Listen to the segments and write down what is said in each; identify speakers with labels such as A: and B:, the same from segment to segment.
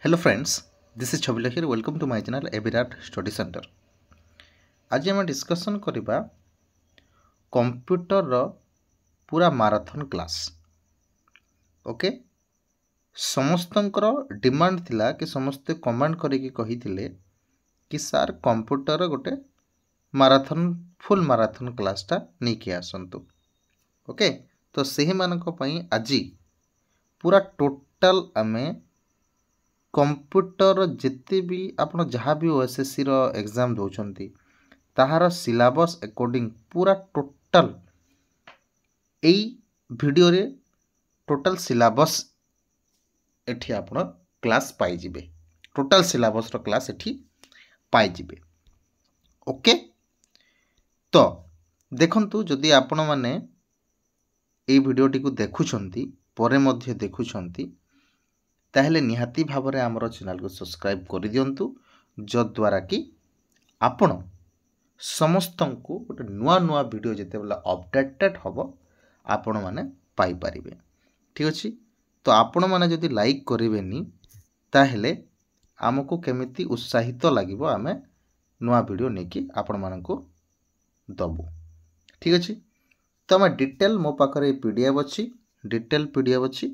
A: Hello friends, this is Chabila here. Welcome to my channel Evirat Study Center. आज आम discussion करबा computer रो पूरा marathon class. Okay समस्तंकर demand थिला कि समस्ते कमेंट करिकी कहिथिले कि सर कंप्यूटर गोटे माराथन फुल माराथन क्लासटा नेकी आसंतु. ओके तो सेही मानक पई आजी पूरा टोटल आमे कंप्यूटर जिते भी आपण जहाँ भी ओएसएससी रो एग्जाम दौरान ताहार सिलेबस अकॉर्डिंग पूरा टोटल एई वीडियो रे टोटल सिलेबस एठी आपण क्लास पाई जिबे. टोटल सिलेबस रो क्लास एठी पाई जिबे. ओके तो देखंतु जदि आपण माने एई वीडियोटी को देखुछंती परे मध्ये देखुछंती ताहले निहाती भावरे आमर चैनल को सब्सक्राइब कर दियंतु जद्वारा कि आपण समस्तंकु गोटे नुआ नुआ वीडियो जेते बेला अपडेटेड हबो आपण माने पाई परिबे. ठीक अछि तो आपण माने जदि लाइक करिवेनी ताहले हमको केमिति उत्साहित लागिवो आमे नुआ वीडियो नेकी आपण माननको दबु. ठीक अछि तो हम डिटेल मो पाखरे पीडीएफ अछि, डिटेल पीडीएफ अछि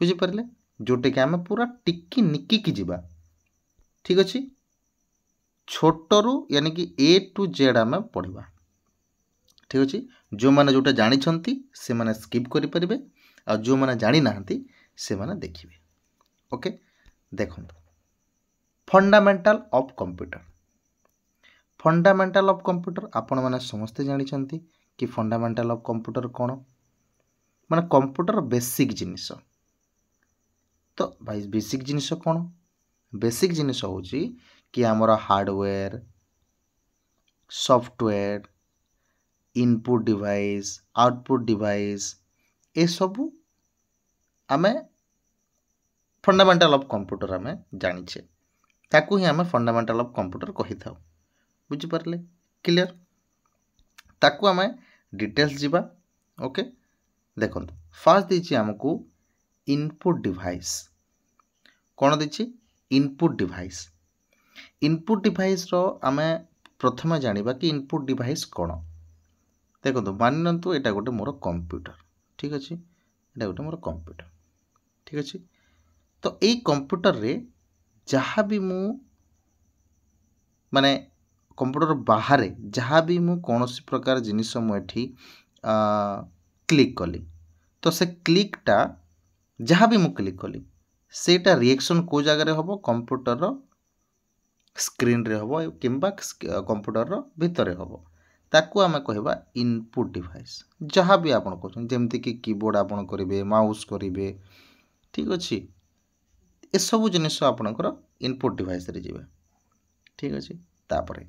A: बुझी परले जोटे कि आम पूरा टिकी निकी की जीवा. ठीक अच्छे छोटरू यानी कि ए टू जेड आम पढ़ा. ठीक अच्छे जो मैंने जोटा जानी से मैंने स्किप करें आ जो मैंने जानी ना से मैंने देखिए. ओके देखो fundamental of computer. Fundamental of computer आपण मैंने समस्ते जानी कि फंडामेंटल ऑफ कंप्यूटर कौन माने कंप्यूटर बेसिक जिनिस. तो भाई बेसिक जिनिस कौन? बेसिक जिनिस हूँ कि आमर hardware, software, input device, output device ए सबू आमे फंडामेंटल ऑफ कंप्यूटर आमे जानिछे. ताकू ही आमे फंडामेंटल ऑफ कंप्यूटर कहि थाउ. बुझी परले क्लियर? ताकू आमे डिटेल्स जिबा. ओके देखंतु फास्ट देछि हमकू इनपुट डिवाइस. कौन देछि? Input device. इनपुट डिवाइस रो आमे प्रथम जानिबा कि इनपुट डिवाइस कौन. देखो मानतु एटा गोटे मोर कंप्यूटर. ठीक अछि एटा गोटे मोर कंप्यूटर. ठीक अछि तो एई कंप्यूटर रे जहाँ भी मु माने कंप्यूटर बाहर जहाँ भी मु कौनसी प्रकार जिनिस मु एठी क्लिक कली तो से क्लिकटा जहाँ भी मु क्लिक कली सेटा रिएक्शन को जगह रे हबो कंप्यूटर रो स्क्रीन रे हबो किंबा कंप्यूटर रो भीतर रे हबो. ताकू आमे कहबा इनपुट डिवाइस. जहाँ भी आपण कहछन जेमति कि कीबोर्ड आपण करिवे, माउस करिवे. ठीक अछि ए सब जिनिस आपणकर इनपुट डिवाइस रे जिवे. ठीक अछि तापरे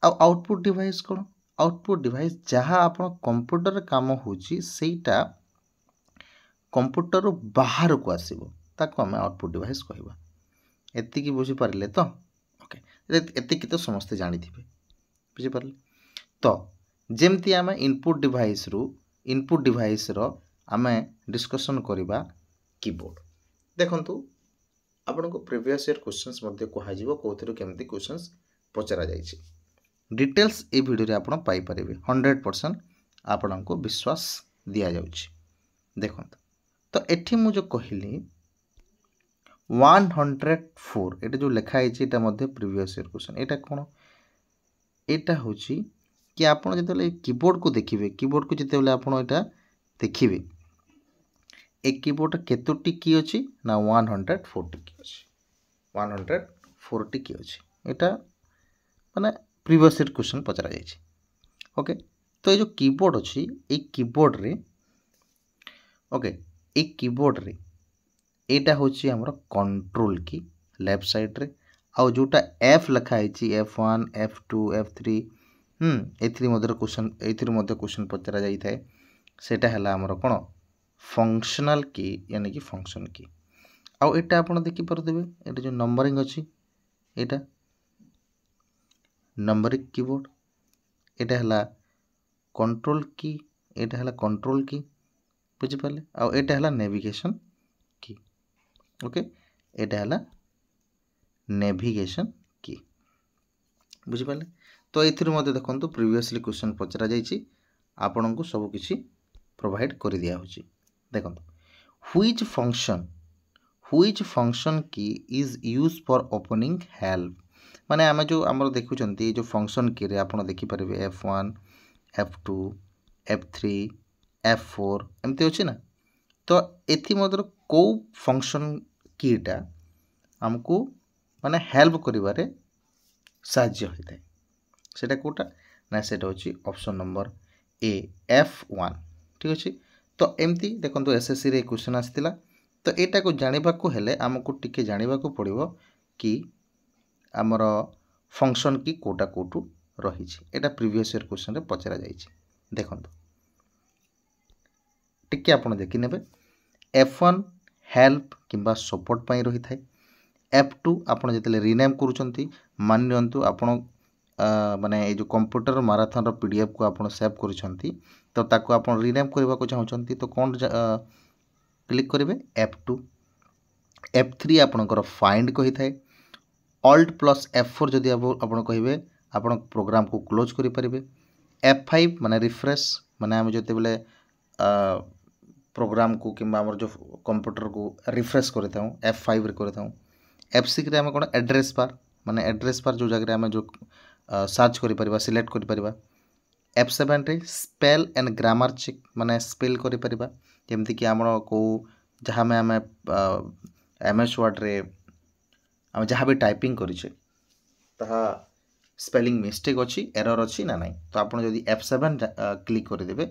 A: आउटपुट डिवाइस कोन? आउटपुट डिवाइस जहाँ आपण कंप्यूटर काम होची सेटा कंप्यूटर बाहर को आसीबो ताको हमें आउटपुट डिवाइस कहबा. एति की बुझी परले तो? ओके एति की तो समस्त जानि थिबे. बुझी परले तो जेमति आमे इनपुट डिवाइस रो आमे डिस्कशन करिबा कीबोर्ड. देखंतु आपण को प्रीवियस ईयर क्वेश्चंस मध्ये को हाजिबो कोथरो केमति क्वेश्चंस पचरा जायछि. डिटेल्स ए वीडियो रे आपण पाई परिबे. 100% आपण को विश्वास दिया जाउछि. देखंतु तो एठी मु जो कहली 104 एटा जो लिखा है एटा मध्ये प्रीवियस ईयर क्वेश्चन. एटा कोन? एटा होची कि आपण जतले कीबोर्ड को देखिबे, कीबोर्ड को जतले आपण एटा देखिबे ए कीबोर्ड केतोटी की अछि ना 140 की अछि. 140 की अछि. एटा माने प्रीवियस ईयर क्वेश्चन पचरा जायछि. ओके तो ये जो कीबोर्ड अछि ए कीबोर्ड रे ओके ए कीबोर्ड रे एटा होची हमर कंट्रोल की लेफ्ट साइड रे आ जोटा एफ लिखा है F1 F2 F3 एथि मध्य क्वेश्चन पचरा जाई थाए. सेटा हला हमर कोन फंक्शनल की यानी कि फंक्शन की. आ एटा आपण देखि परदेबे एटा जो नंबरिंग अछि एटा नंबरिंग कीबोर्ड. एटा हला कंट्रोल की, एटा हला कंट्रोल की. बुझी पाले आ एटा हला नेविगेशन की. ओके एटा है नेविगेशन की बुझिपारे। तो ये देखो प्रिवियसली क्वेश्चन पचरा जाइए आपण को सब किसी प्रोवाइड कर दिया होची। देखो व्हिच फंक्शन की is use for opening help माने आम जो आम देखुं जो फंक्शन की रे आप देखिपारे F1 F2 F3 F4 एमती अच्छे ना। तो ये कौ फंक्शन कीटा आमको माने हेल्प करिवारे साहाय्य होता है सेटा कोटा ना सेटा होची ऑप्शन नंबर ए F1 ठीक अच्छे। तो एमती देखो एसएससी रे क्वेश्चन आसला तो यहाँ को जानवा को हेले आमको टिके जानवा को पड़ो कि आमर फंक्शन की कोटा कोटू रही एटा प्रीवियस ईयर क्वेश्चन रे पचरा जाइए। देखो टिके आपण देखि नेबे F1 हेल्प किंबा सपोर्ट पाई रही थाए। F2 आपण जतले रीनेम करूचंती मान नियंतु आपण माने ये जो कंप्यूटर माराथन पीडीएफ को आपण सेव करूचंती तो ताको आपण रीनेम करबा को चाहउचंती तो कोन क्लिक करेंगे F2। F3 आपणकर फाइंड कही थाए। Alt प्लस F4 जदि आपण कहिबे आपण प्रोग्राम को क्लोज करि परिबे। F5 माने रिफ्रेश माने हम जते बेले प्रोग्राम को किंबा हमर जो कंप्यूटर को रिफ्रेश करथाऊ F5 रे करथाऊ। F6 रे हम कोन एड्रेस बार माने एड्रेस बार जो जगह हम जो सर्च करि परिबा सिलेक्ट करि परिबा। F7 रे स्पेल एंड ग्रामर चेक माने स्पेल करि परिबा जेमति कि हमर को जहाँ में आम MS वर्ड रे आम जहाँ भी टाइपिंग करिछे ताहा स्पेलिंग मिस्टेक अच्छी एरर अच्छी ना नहीं तो आपन जदि F7 क्लिक करदेवे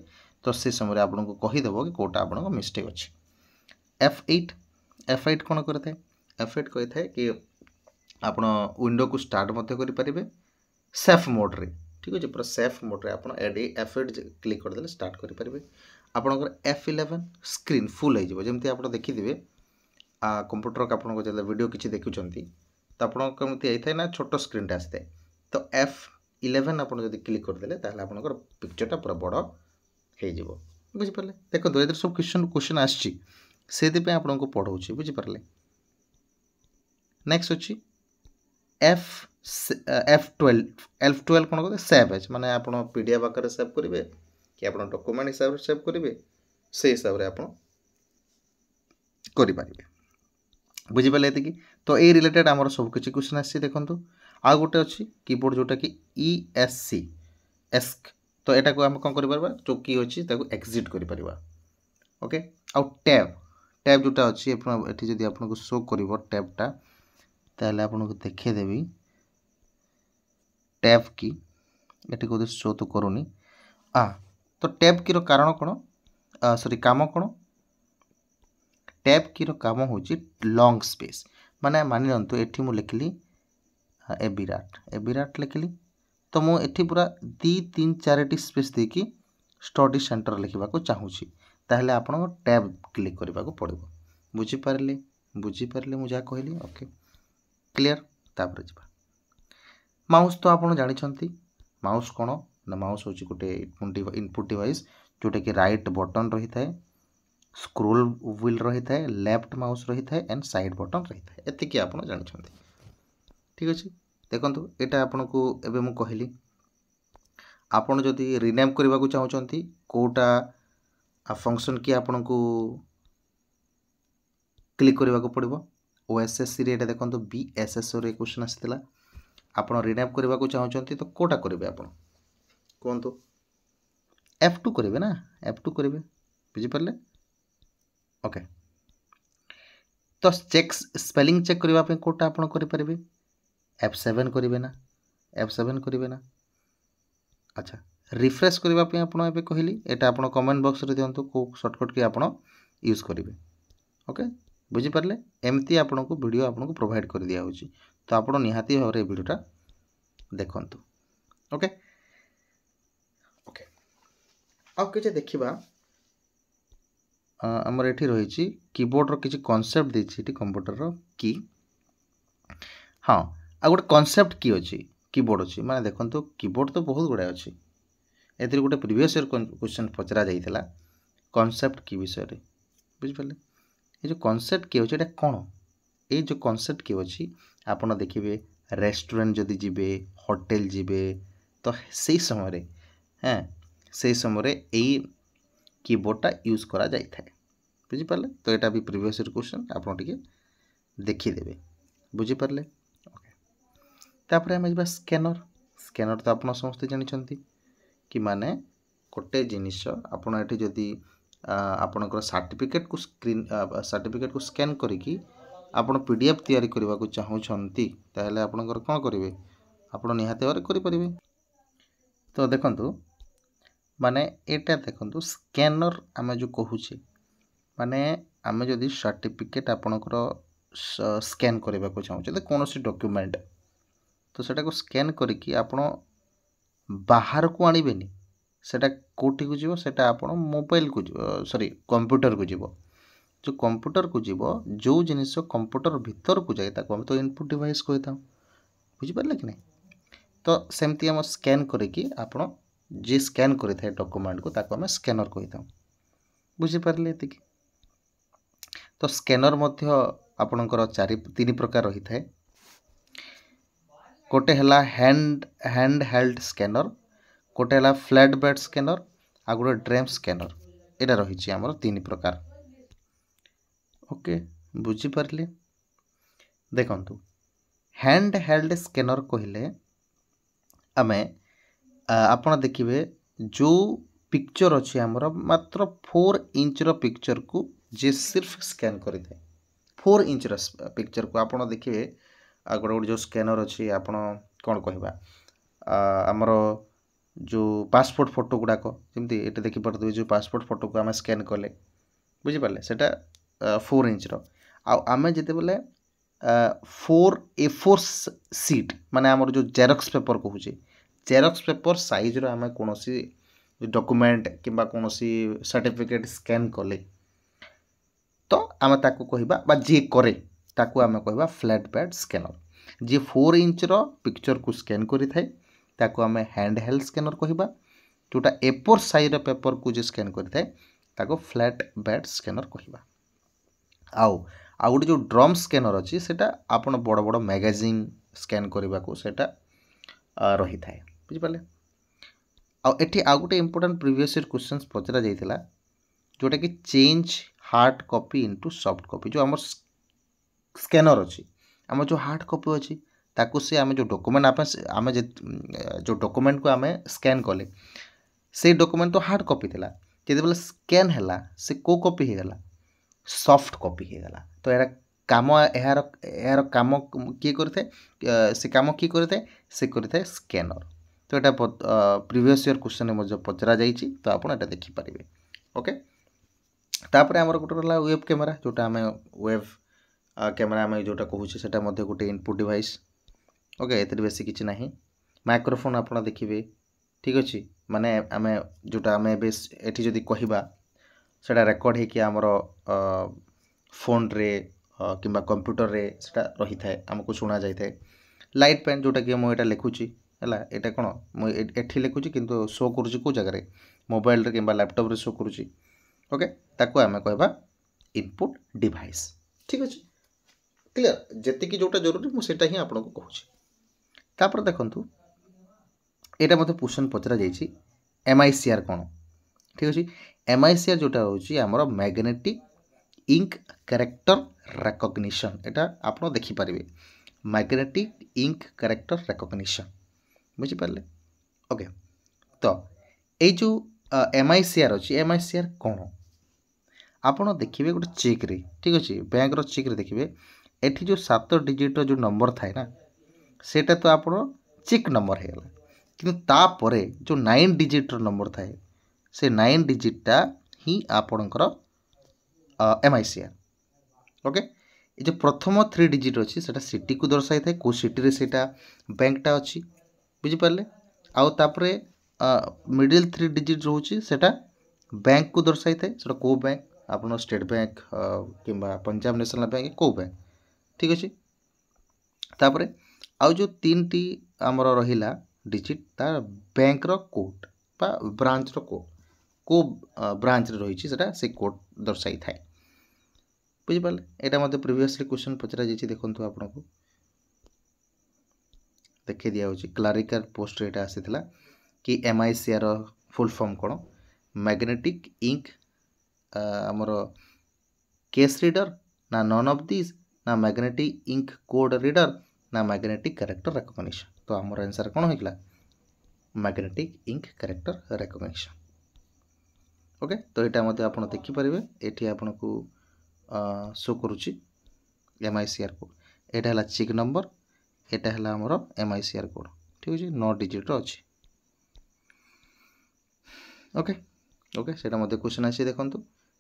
A: तो से समय आपन को कहीदेव कि कौटा आपन मिस्टेक अच्छी। F8 कौन करता है F8 कही थाए कि आपन विंडो को स्टार्ट मते करि परिबे सेफ मोड रे ठीक अच्छे पूरा सेफ मोड रे आपन F8 क्लिक करदेले स्टार्ट करि परिबे। आपनकर F11 स्क्रीन फुल हो जमी आप देखिए कंप्यूटर का आपको जब वीडियो किसी देखुंत तो आपमती आई था ना छोट स्क्रीन टा आसता है तो F11 आप क्लिक करदे आपंकर पिक्चरटा पूरा बड़ हो बुझिपारे। देखो ये सब क्वेश्चन आसी आपको पढ़ाऊँ बुझिपारे। नेक्स्ट अच्छी F12 कौन कहते सेव एज माने आप PDF आकार सेव करेंगे कि आप डॉक्यूमेंट हिसाब से सेव करेंगे से हिसाब से आप करें बुझिपारे ये। तो ये रिलेटेड आमर सब किसी क्वेश्चन आसी देखो आ गोटे अच्छी कीबोर्ड जोटा कि ESC एस्क तो यहाँ को आम कौन कर जो की अच्छी एक्जिट कर ओके। आउ टैब जोटा अच्छी ये जब आपको शो कर टैबटा ताहले आपको देखेदेवी टैब की ये कौन शो तो करूनी तो टैब की कारण कौन सॉरी काम कौन टैब की काम हूँ लॉन्ग स्पेस माने मानि नियंतु एठी मु लिखली ए विराट लिखली तो मुझे पूरा 2-3-4 स्पेस देकी स्टडी सेंटर लिखा चाहूँगी ताहले आपन टैब क्लिक करने को पड़ो बुझिपारे मुझे कहली ओके क्लियर। तापर जा माउस तो आप जानते माउस कौन ना माउस हूँ गोटे इनपुट डिवाइस जोटा कि राइट बटन रही है स्क्रोल व्हील रही है लेफ्ट माउस रही है एंड साइड बटन रही है एतिकी आप जानते ठीक अच्छे। देखो यहाँ आपन को एवं मुझे कहली आपड़ जदि रिनेम करने को चाहते कौटा फंक्शन की आपन को क्लिक करने को पड़ो OSSC रे देखो BSSO रे क्वेश्चन आसाला आप रिनेम करने को चाहते तो कौटा करेंगे आप कहतु F2 करेंगे ना F2 करेंगे बुझिपारे ओके। तो चेक स्पेलिंग चेक करने कौटा आप करेंगे F7 करेंगे ना F7 करेंगे ना। अच्छा रिफ्रेश करने आप कहली यहाँ आप कमेंट बॉक्स रे दिंतु को सर्टकट की आप यूज करेंगे ओके बुझिपारे। एमती आपन को वीडियो आपन को प्रोवाइड कर दिया होची तो आप निहाती भाव में वीडियोटा देखंतु ओके ओके। आउ किसी देखा आमर ये रही कीबोर्ड रो किसी कॉन्सेप्ट देती कंप्यूटर रो की हाँ आ गोटे कॉन्सेप्ट की अच्छी कीबोर्ड अच्छी माने देखो कीबोर्ड तो बहुत गुड़ाए अच्छी ए गोटे प्रीवियस ईयर क्वेश्चन पचरा जाइए कॉन्सेप्ट की विषय रे बुझिपारे। ये जो कॉन्सेप्ट की अच्छे कौन ये जो कॉन्सेप्ट की अच्छी आपड़ देखिए रेस्टोरेंट जदि जीवे होटेल जीवे तो से समय हाँ से समय यही कीबोर्डटा यूज करा जाई थाए बुझिपारे। तो यहाँ भी प्रीवियस क्वेश्चन आपड़ टे देखीदे बुझिपारे। ओके तापर आम जा स्कैनर स्कैनर तो आप समस्ते जानते कि माने गोटे जिनिस आपड़ ये जदि आपणकर सर्टिफिकेट को स्क्रीन सर्टिफिकेट को स्कैन करिकी आपण पीडीएफ तैयारी करने को चाहूँगी ताहले आपणकर कौन करेंगे आप निहाती भाव करेंगे। तो देखंतु माने एटा देखंतु स्कैनर आमे जो कहूचे माने आमे जदि सर्टिफिकेट आपणकर स्कैन करने को चाहूँचे तो कौन सी डॉक्यूमेंट तो सेटा को स्कैन करिकी आपण बाहर को आनिबेनी सेटा कोठी को जीवो सेटा आपण मोबाइल को सॉरी कंप्यूटर को जीवो जो कंप्यूटर को जीवो जो जिनिस कंप्यूटर भीतर को जाए ताको हम तो इनपुट डिवाइस कहि था बुझिपारले कि नहीं। तो सेमती हम स्कैन करिकी आपण जे स्कैन करि थाए डॉक्यूमेंट को ताको हम स्कैनर कहि था बुझिपारले एतिकी। तो स्कैनर मध्य आपणकर तीन प्रकार रही थाए गोटे हला हैंड हेल्ड स्कैनर गोटे हला फ्लैट बेड स्कैनर आ गोटे ड्रेम स्कैनर एटा रही आमर तीन प्रकार। ओके बुझिपारे देखंतु हैंड हेल्ड स्कैनर कहले आमे आपण देखिए जो पिक्चर अच्छी आमर मात्र 4 इंच रो पिक्चर को जे सिर्फ स्कैन करि थाए 4 इंच रो पिक्चर को आपण देखिए गोटे गोटे जो स्कैनर अच्छी आपण कौन कहवा आमर जो पासपोर्ट फोटो गुड़ाक जमी ये देखिपे जो पासपोर्ट फोटो को आम स्कैन कले बुझिपारे सेटा 4 इंच आमे जिते बेले 4A4 सीट माने आमर जो जेरक्स पेपर कहूँ जेरक्स पेपर साइज रो आमे कौन सी डॉक्यूमेंट किंबा कौन सी सर्टिफिकेट स्कैन कले तो आमे ताको कहबा बा जे करे ताको आमे कहबा फ्लैट बेड स्कैनर जे 4 इंच रो पिक्चर को स्कैन करि थाए ताको आमे हैंड हेल्ड स्कैनर कहबा जोटा A4 साइज पेपर को जे स्कैन करि थाए ताको फ्लैट बेड स्कैनर कहबा। आउ गोटे जो ड्रम स्कैनर अच्छी सेटा आपण बड़ बड़ मैगजीन स्कैन करने को सेटा रही थाए बुझिपारे। आठी आउ गोटे इंपोर्टेंट प्रीवियस क्वेश्चन पचरा जाइथिला जोटा कि change hard copy into soft copy जो आम स्कैनर अच्छी आम जो हार्ड कॉपी अच्छी ताकू से आम जो डॉक्यूमेंट आम जो डॉक्यूमेंट को आम स्कैन कले से डॉक्यूमेंट तो हार्ड कॉपी थिला जेतेबेले स्कैन हैला से को कॉपी हो गला सॉफ्ट कॉपी हो गला। तो यार काम यार काम किए करथे से काम किए करथे से करथे स्कैनर। तो यहाँ प्रीवियस ईयर क्वेश्चन में पचरा जाइए तो आपड़ ये देखिपारे। ओके तापर आमर गोटे रहा वेब कैमेरा जोटा आम वेब कैमेरा आम जोटा कहूचे सेटा मध्य गोटे इनपुट डिवाइस। ओके एतिर बेसी किछि नाही माइक्रोफोन आपड़ देखिए ठीक अच्छे माने आम जोटा आम एठी जदि कहबा सेटा रेकर्ड है कि आमर फोन रे किंबा कंप्यूटर रे सेटा रही थाए आमको सुना जाई थाए। लाइट पेन जोटा कि मुझे लिखुची है ये कौन मुझे लिखुची किंतु शो करुँची कौ जगह मोबाइल रे किंबा लैपटॉप रे शो करुँची। ओके ताको आमे कहबा इनपुट डिवाइस ठीक अच्छे क्लियर जेतिकी जोटा जरूरी मुझे ही आपको कहूँ। तापर देखंतु एटा मते क्वेश्चन पचरा जाइए MICR कौन ठीक अच्छे MICR जोटा हूँ आमर मैग्नेटिक इंक कैरेक्टर रिकॉग्निशन एटा आप देखिपारे मैग्नेटिक इंक कैरेक्टर रिकॉग्निशन बुझिपारे। ओके तो ये जो MICR अच्छी MICR कौन आपड़ देखिए गोटे चेक रे ठीक अच्छे बैंक चेक रे देखिए एठी जो 7 डिजिट जो नंबर थाए ना सेटा तो आप चेक नंबर है किंतु तापरे जो 9 डिजिट नंबर थाए से 9 डिजिटा ही आपणकर MICR। ओके ये जो प्रथम 3 डिजिट अच्छी से सिटी को दर्शाई थाए कौ सिटी से बैंकटा अच्छी बुझिपारे आउ तापरे मिडिल 3 डिजिट रोचे सेटा बैंक को दर्शाई थाए सेटा कौ बैंक आप स्टेट बैंक किंबा पंजाब नेशनल बैंक कौ बैंक ठीक अच्छे। तापरे आउ जो 3 टी आमर रहिला डिजिट तार बैंक रो कोड बा ब्रांच रो कोड को ब्रांच रे रही से कोड दर्शाई थाए। बुझिपारे यहाँ मतलब प्रिवियसली क्वेश्चन पचरा जाइए देखो आपको देखी दिया क्लारिकल पोस्ट यहाँ आसीला कि MICR फुल फॉर्म कौन मैग्नेटिक इंक आमर केस रीडर ना नन ऑफ दिस ना मैग्नेटिक इंक कोड रीडर ना मैग्नेटिक कैरेक्टर रिकॉग्निशन। तो आमर आंसर कौन होइकला magnetic ink character recognition. Okay तो यहाँ मत आप देखिपारे ये आपन को शो करुच्ची MICR कोड यहाँ है चिक नंबर यहाँ है आमर MICR कोड ठीक है 9 डिजिट अच्छी। ओके ओके से क्वेश्चन आसी देखो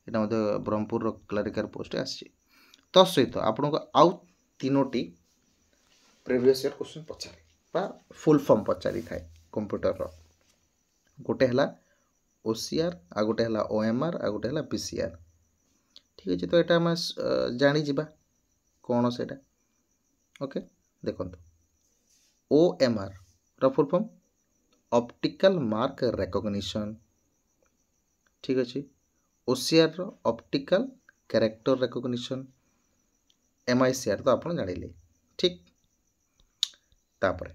A: यहाँ ब्रह्मपुर क्लारिकल पोस्ट आसी सहित आपन को आउ तीनोटी प्रीवियस ईयर क्वेश्चन पचारे फुल फॉर्म पचारि थाए कंप्यूटर गोटे है OCR आ गोटे है OMR आ गोटे है PCR ठीक है। तो यहाँ आम जाणीजा कौन से ओके देखो OMR रो full form optical mark recognition ठीक अच्छे। OCR रो ऑप्टिकल कैरेक्टर रिकॉग्निशन MICR तो आप जानिले ठीक। तापर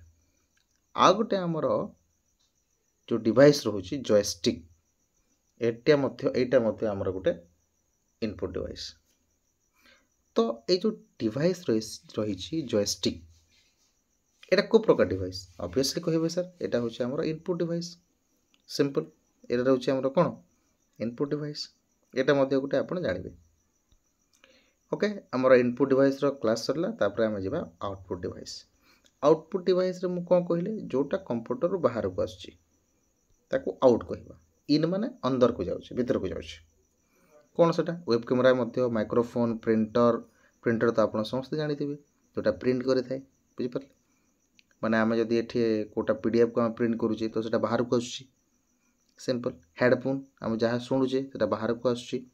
A: आ गोटे आमर जो डिवाइस रोचे जॉयस्टिक यहाँ आमर गोटे इनपुट डिवाइस। तो ये जो डिवाइस रही जॉयस्टिक एटा को प्रकार डिवाइस ऑब्वियसली कहे सर यहाँ हूँ आमर इनपुट डिवाइस सिंपल यहाँ रोचे आमर कौन इनपुट डिवाइस यहाँ गोटे आप जानवे। ओके आमर इनपुट डिवाइस क्लास सरला तापर आम जा आउटपुट डिवाइस। आउटपुट डिवाइस रे मु कौन कहले जोटा कंप्यूटर बाहर को आसुची ताको आउट कहवा इन माने अंदर को जाउची भीतर को जाउची कौन सेटा वेब कैमेरा मध्य माइक्रोफोन प्रिंटर प्रिंटर तो आप समस्त जानते जोटा प्रिंट करे थाए बुझिपारे माने आम जदि एठी कोटा PDF को आम प्रिंट करूचे तो सेटा बाहर को आसुची सिंपल। हेडफोन आम जहाँ शुणुचे सेटा बाहर को आसुची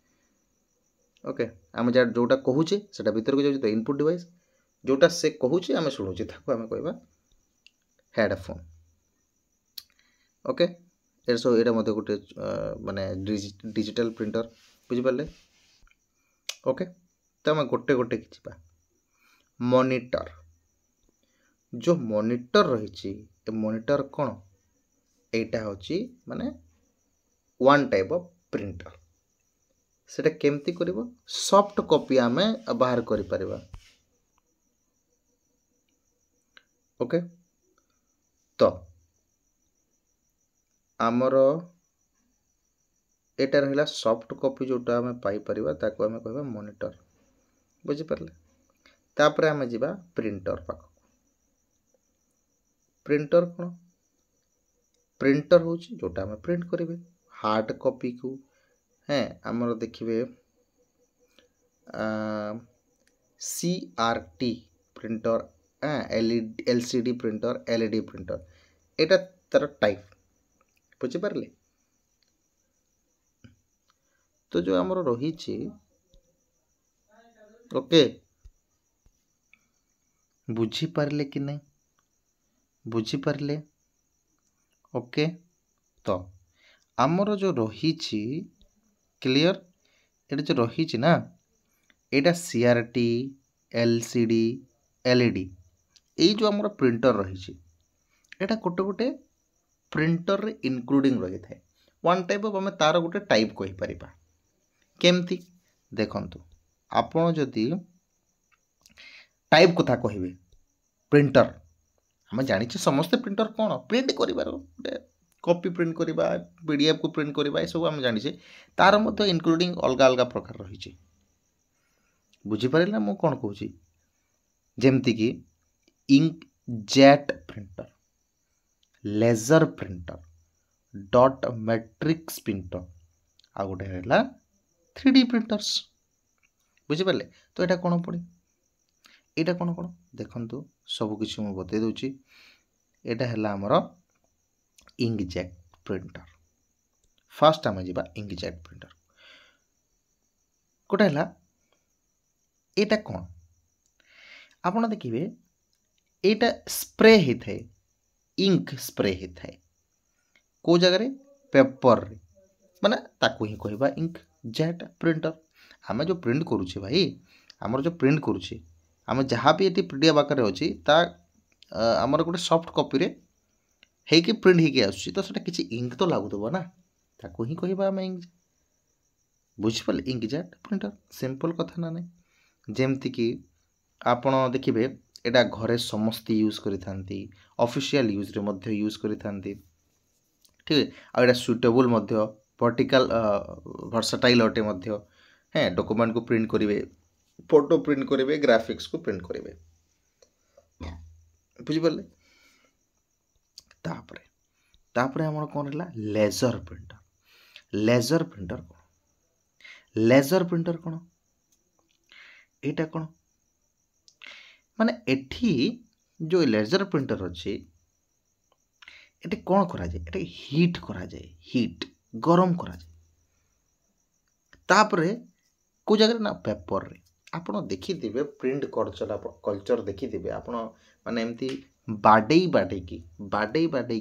A: ओके आम जोटा कहूचे सेटा भीतर को जाउची तो इनपुट डिवाइस जोटा से कहूचे आम शुणुचे ताको आम कहबा हेडफोन ओके। यहाँ मत गोटे माने डिजिटल प्रिंटर बुझिपारे ओके। तो आम गोटे गोटे कि मॉनिटर जो मॉनिटर रही मॉनिटर कौन एटा होची माने वन टाइप ऑफ प्रिंटर सेटा केमती करिवो सॉफ्ट कॉपी आमे बाहर करि परिबा ओके। तो आमर एटा रहिला सॉफ्ट कॉपी जोटा आमे पाई परिबा ताको आमे कहबा मॉनिटर बुझि परले। तापर आमे जिबा प्रिंटर पाख प्रिंटर कौन प्रिंटर होची जोटा आमे प्रिंट करिवे हार्ड कॉपी को हैं आमर देखिए CRT printer LCD printer LED printer एटा तार टाइप बुझिपारे। तो जो आमर रही ओके बुझिपारे कि नहीं बुझिपारे ओके। तो आमर जो रही क्लियर ये जो रही ना यहाँ CRT LCD LED ये जो आमर प्रिंटर रही यहाँ गोटे गोटे प्रिंटर रे इनक्लूडिंग रही थाए वन टाइप ऑफ आम तार गोटे टाइप कहि परिबा केमती देखंतु आपण जदि टाइप कथा कहिबे प्रिंटर आम जानिछे समस्त प्रिंटर कौन प्रिंट करिबार गोटे कॉपी प्रिंट करवा PDF को प्रिंट करवा ये सब आम जानिछे तार मध्य इनक्लूडिंग अलग अलग प्रकार रही बुझिपारे ना मु कौन कहूँ जेमती कि inkjet printer laser printer dot matrix printer आ गोटे है 3D प्रिंटर्स बुझिपारे। तो यहाँ कौन पड़े यहाँ कौन कौन देखो सबकि मुझे बतई दूची यहाँ है आमर इंकजेट प्रिंटर फास्ट आम जा इंकजेट प्रिंटर गोटे है यहाँ कौन आप देखिए यहाँ स्प्रे होता है इंक स्प्रे होता है कौ जगह पेपर रे माने ताकू ही कहबा इंक जेट प्रिंटर आम जो प्रिंट करुचे भाई आमर जो प्रिंट करुचे आम जहाँ भी ये पीडीएफ आकार अच्छी आमर गोटे सॉफ्ट कॉपी रे हेकि प्रिंट होगी आसूँ तो सेटा किसी इंक तो लगुव ना ताको ही कहबा आम इंक बुझिपारे इंकजेट प्रिंटर सिंपल कथा ना नहीं जमती कि आपण देखिए एटा घरे समस्ते यूज करि ऑफिशियल यूज रे मध्य यूज करि ठीक है आउ सुइटेबल मध्य वर्टिकल वर्सटाइल अटे मध्य है डॉक्यूमेंट को प्रिंट करेंगे फोटो प्रिंट करेंगे ग्राफिक्स को प्रिंट करेंगे बुझिपारे तापर आमर कौन है लेजर प्रिंटर कौन लेजर प्रिंटर कौन एटा कौन माने एठी जो लेजर प्रिंटर अच्छी ये कौन करा जाए ये हीट करा जाए हीट गरम करा जाए तापरे को जगह ना पेपर रे आपण देखिथिबे प्रिंट कल्चर देखिथिबे आपण माने एमती बाडे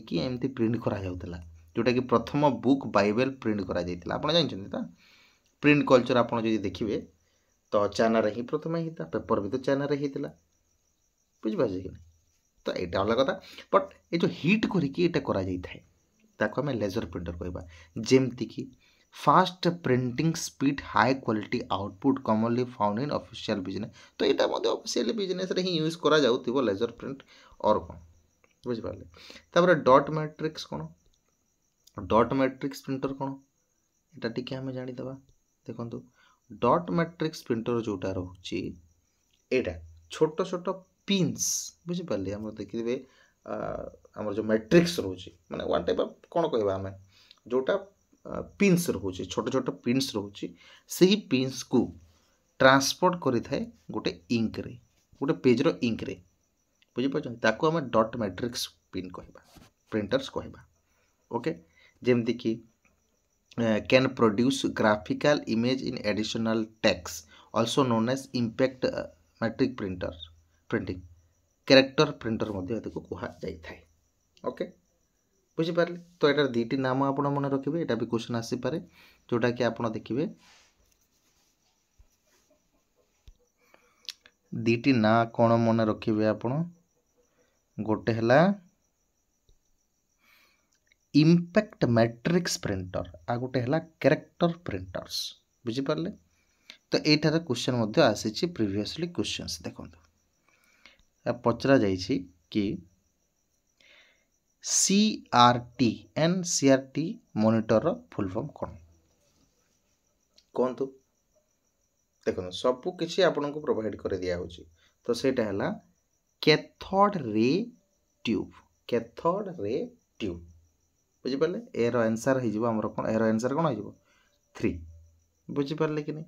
A: की एमती प्रिंट करा जाउतला जोटा कि प्रथम बुक बाइबल प्रिंट करा जाइतला आपण जानछन त प्रिंट कल्चर आपण जदि देखिबे तो चाइना रे ही प्रथम ही था पेपर भी तो चाइना रे ही थिला बुझिपारे कि तो यहाँ अलग कथा बट ये जो हिट करके करा जाए ताको आम लेजर प्रिंटर कहबा जेमती कि fast printing speed high quality output commonly found in official business तो यहाँ ऑफिशियल बिजनेस रे ही यूज करा जाउतिबो लेजर प्रिंट और कौन बुझिपारे तापर डॉट मैट्रिक्स कौन डॉट मैट्रिक्स प्रिंटर कौन यहाँ टी आम जानीदे देखो डॉट मैट्रिक्स प्रिंटर जोटा रोचे यहाँ छोट छोट पिन्स बुझिपारे आम देखिए आम जो मैट्रिक्स रोचे माने वन टाइप ऑफ कौन कहबा आम जोटा पिन्स रोचे छोट छोट पिन्स रोचे से ही पिन्स को ट्रांसपोर्ट करि थाए गोटे इंक रे गोटे पेज रो इंक रे बुझिपारछन ताको आम डॉट मैट्रिक्स पिन कहबा प्रिंटर्स कहबा ओके जेमति कि can produce graphical image in additional text also known as impact matrix printing character printer मध्य को कहा जाई थाए ओके बुझिपारे तो यार दुईटी नाम आप मन रखिए यहाँ भी क्वेश्चन आसीपे जोटा कि आप देखिए दुईटी ना कौन मन रखिए आप गोटे है इम्पैक्ट मैट्रिक्स प्रिंटर आ गोटे है कैरेक्टर प्रिंटर्स बुझिपारे तो यठार क्वेश्चन आसी प्रीवियसली क्वेश्चंस देखो पचरा जाइए कि CRT and CRT monitor full form कौन कहतु देखो सबू किसी आपन को प्रोवाइड कर दिया होची तो सेटा है cathode ray tube बुझिपारे arrow answer हो आमर कौन एरो आंसर कौन हो 3 बुझिपारे कि नहीं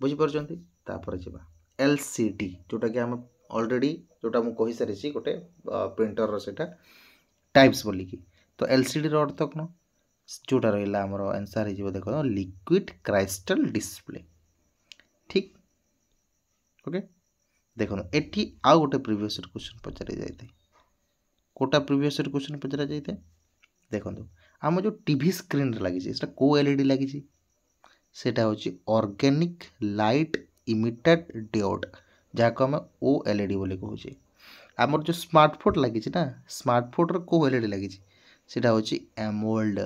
A: बुझिपारछंती तापर जिबा LCD जोटा कि आम ऑलरेडी जोटा मु कहि सारिछि गोटे प्रिंटर रो सेटा टाइप्स बोलिकी तो LCD रो अर्थ कौन जोटा रहा आमर आंसर हो देखो लिक्विड क्राइस्टल डिस्प्ले ठीक ओके देखो एठी आउ गोटे प्रीवियस क्वेश्चन पचारि जाए कोटा प्रीवियस क्वेश्चन पचारा जाए देखो आम जो टीवी स्क्रीन लगी को LED लगी सेटा होची ऑर्गेनिक लाइट इमिटेड डियोड जहाँ आम OLED बोली कहूँ आमर जो स्मार्टफोन लगी ना स्मार्टफोन को LED लगी सेटा होची एमोल्ड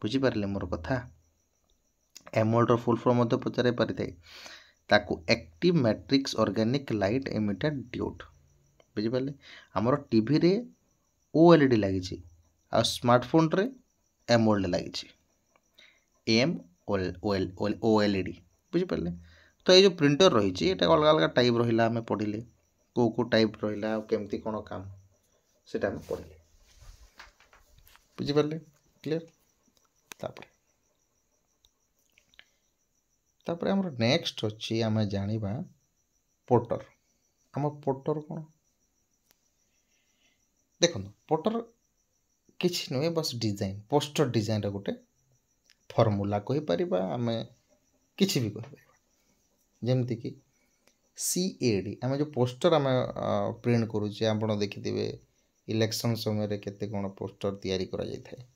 A: बुझिपारे मोर कथा एमोल्ड फुल फॉर्म पचारे पारि ताकू active matrix organic light emitted diode बुझिपारे आमर टीवी रे OLED लगी आ स्मार्टफोन रे एमोल्ड लगी OLED बुझिपारे तो ये जो प्रिंटर रही है अलग अलग टाइप रहा आम पढ़ले को टाइप रहा केमती कौन काम से पढ़ले बुझिपारे क्लियर तापर हमर नेक्स्ट अच्छी आम जानिबा पोर्टर आम पोर्टर कौन देखो पोर्टर किसी नुहे बस डिजाइन पोस्टर डिजाइन गोटे फॉर्मूला कहि परिबा आम किसी भी कहि जमती कि CAD आम जो पोस्टर आम प्रिंट करुचे आप देखिथे इलेक्शन समय केते कौन पोस्टर तैयारी करा जाय थाए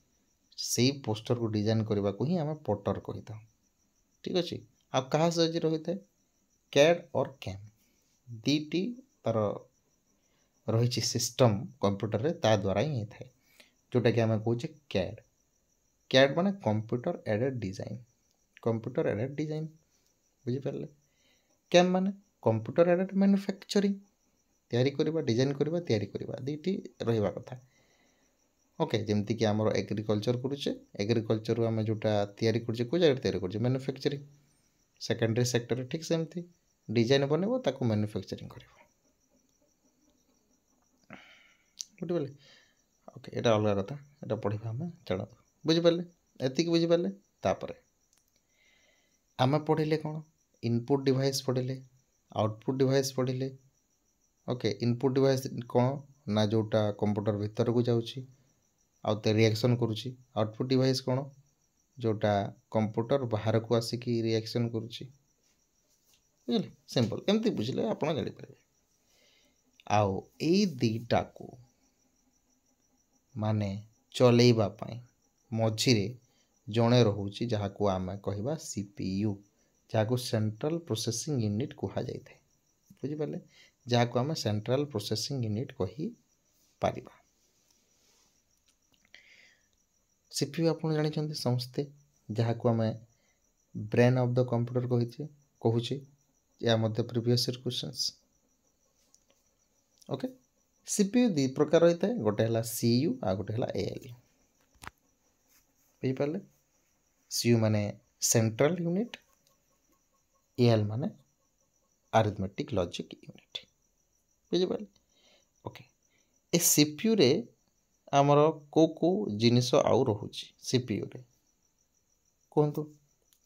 A: सेही पोस्टर को डिजाइन करने को ही आम पोर्टर कही था ठीक अच्छे आ क्या सहित रही है कैड और कैम दीटी तार रही सिस्टम कंप्यूटर रे ता द्वारा ही होता है जोटा कि आम कहे कैड कैड माने computer aided design computer aided design बुझिपारे कैम माने कंप्यूटर एडेड मैन्युफैक्चरिंग तैयारी करबा डिजाइन करबा तैयारी करबा दीटी रहिबा कथा ओके जेमती कि आमर एग्रीकल्चर करूचे एग्रीकल्चर आम जोटा तैयारी करछे को जगह तैयारी करछे मैन्युफैक्चरिंग सेकेंडरी सेक्टर ठीक सेमती डिजाइन बनैबो ताको मैन्युफैक्चरिंग करबो बुझिपारे ओके एटा अलग कथा एटा पढ़िबा हम चलो बुझिपारे एतिक बुझिपारे तापरे आम पढ़िले कौन इनपुट डिवाइस पढ़िले आउटपुट डिवाइस पढ़िले ओके इनपुट डिवाइस कौन ना जोटा कंप्यूटर भीतर को जाउची आउते रिएक्शन करुची आउटपुट डिवाइस कौन जोटा कंप्यूटर बाहर को आसिकी रिएक्शन करुची बुझले सिंपल एमती बुझले आपण जानि पारे आउ एई दीटा को माने चलेइबा पाई मझिरे जड़े रोचे जहाँ को आम कह सीपीयू जहाँ को सेंट्रल प्रोसेसिंग यूनिट कह जाए बुझिपारे जहाँ को आम सेंट्रल प्रोसेसिंग यूनिट कही पारिबा सीपीयू आप जानते समस्ते जहाँ को आम ब्रेन ऑफ द कंप्यूटर कहूचे या मध्य प्रीवियस क्वेश्चंस ओके सीपीयू दी प्रकार रही है गोटे है सीयू आ गोटे है एएलयू बुझिपारे सीयू माने सेंट्रल यूनिट एएल माने अरिथमेटिक लॉजिक यूनिट बुझिपारे ओके ए सीपीयू रे आमर को जिनिस आउ रोचे सीपीयू रे कहतु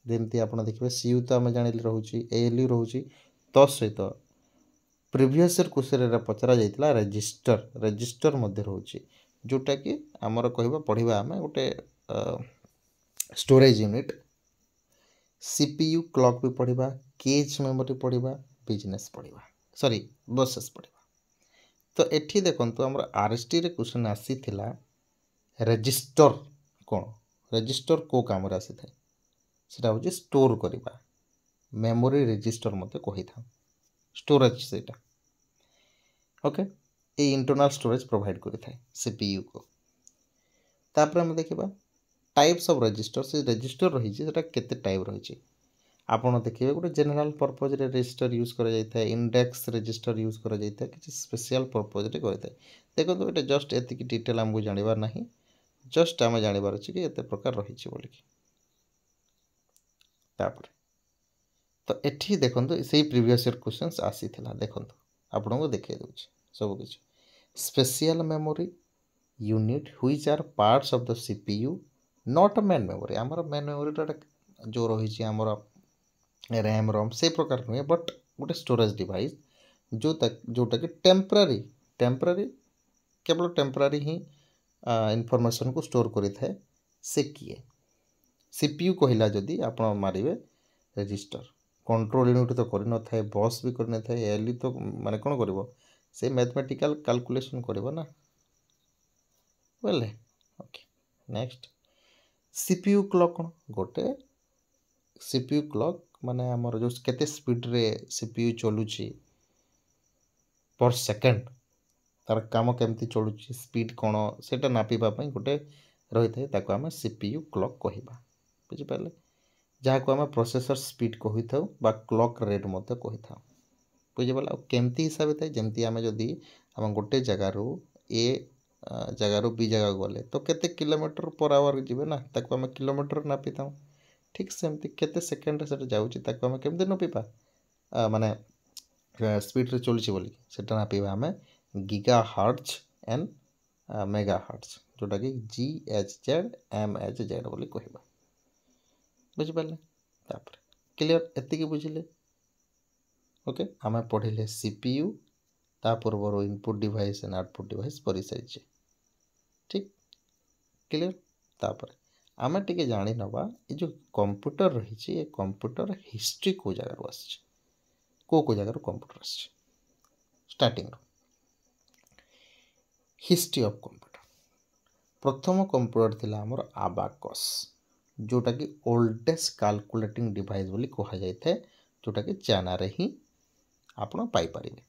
A: जमती आप देखिए सीयू तो आम जान रोचे एएलयू रोचे सहित प्रीवियस क्वेश्चन पचरा जाइए रजिस्टर रजिस्टर मध्य रोचे जोटा कि आमर कह पढ़ा आम गोटे स्टोरेज यूनिट सीपीयू क्लॉक भी पढ़ा केज मेमोरी पढ़ा बिजनेस पढ़ा सॉरी बसेस पढ़ा तो एठी देखंतु हमर आरएसटी रे क्वेश्चन आसी थिला रजिस्टर कोन रजिस्टर को काम रे आसी थाए सेटा हो स्टोर करबा मेमोरी रजिस्टर मते कहि था स्टोरेज सेटा okay a internal storage provide करि थाए सीपीयू को तापर हम देखिबा टाइप्स ऑफ रजिस्टर से रजिस्टर रही है केते टाइप रही आपड़ देखिए गोटे जनरल पर्पज रे रजिस्टर यूज करा जाता है इंडेक्स रजिस्टर यूज करा जाता है किसी स्पेशल पर्पज रे करता है देखो तो ये जस्ट एति डिटेल आमको जानवर ना जस्ट आम जानवर अच्छे कि एत प्रकार रही बोल तो एठी देखो से प्रीवियस क्वेश्चन आसी देखो आपन को देखे दूसरी सब किसी special memory unit which are parts of the CPU not main memory आमर मेन मेमोरी जो रही आमर रैम रोम से प्रकार नुहे बट गोटे स्टोरेज डिवाइस जोटा कि टेम्परारी टेम्परारी केवल टेम्परारी ही इंफॉर्मेशन को स्टोर करि थाए से किए सीपीयू कहला जदि आप मारे रजिस्टर कंट्रोल यूनिट तो कर न थाए बस भी कर न थाए एएलयू तो माने कौन कर से मैथमेटिकल कैलकुलेशन कर ना बोले ओके नेक्स्ट सीपीयू क्लॉक कौन गोटे सीपीयू क्लॉक माने आमर जो केते स्पीड रे सीपीयू चलुची पर सेकंड तार काम केमती चलुची स्पीड कौन सेटा नापिबा पई गोटे रही थाए ताको आम सीपीयू क्लॉक कहबा बुझि पाले जहाँ को आम प्रोसेसर स्पीड कहि थाउ बा क्लॉक रेट मते कहि थाउ बुझि पाले केमती हिसाब थाए जेमती आम जदी आम गोटे जगह रो ए जगह रो बी जगह गले तो केते किलोमीटर पर आवर जिवे ना ताको आम किलोमीटर नापी थाउ ठीक सेमती केते सेकेंड से जाऊँगी ताको आम केमती नापिबा माने स्पीड रे चलुची बोली सेटा नापिबा आम giga hertz and mega hertz जोटा कि GHz MHz बोली कहबा बुझि पाले तापर क्लियर एतिकी बुझिले ओके आम पढ़िले सीपीयू ता पूर्व input device and output device परि साइज ठीक क्लियर तापर आम टे जानी नवा ये जो कंप्यूटर रही है कंप्यूटर हिस्ट्री को जगह आस को जगह कंप्यूटर आस स्टार्टिंग हिस्ट्री ऑफ कंप्यूटर प्रथम कंप्यूटर थिला हमर आबाकस जोटा कि ओल्डेस्ट कैलकुलेटिंग डिवाइस बोली कहा जाए थे, जोटा कि चाइना रे ही आपण पाई परिबे,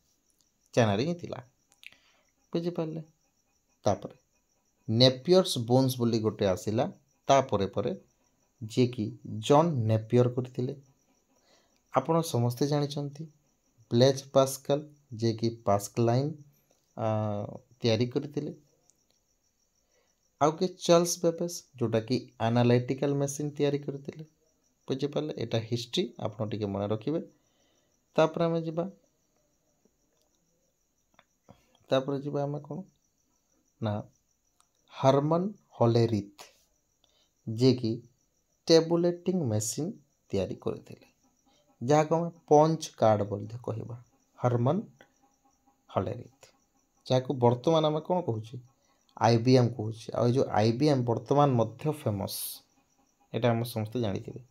A: चाइना रे ही थिला। बुझी पारले? तापरे नेपियर्स बोन्स बोली गोटे आसिला, तापरे परे जे कि जॉन नेपियर करथिले। आपण समस्ते जानिछंती ब्लेज पास्कल जे कि पास्कलाइन तैयारी करथिले। आउ के चार्ल्स बेबेज जोटा कि एनालिटिकल मशीन तैयारी करथिले। बुझी पारले? एटा हिस्ट्री आपण टिके मन रखिबे। तापर आमे जिबा, तापर जिबा आमे कोन ना हार्मन होलेरिथ जे कि टेबुलेटिंग मशीन तैयारी करथिले, जहाँ को आमे पंच कार्ड बोलते कहबा। हार्मन होलेरिथ जहाँ को वर्तमान आमे कोन कहूची आईबीएम कहूची। आ जो आईबीएम वर्तमान मध्य फेमस, एटा हम समस्त जानिथिबे।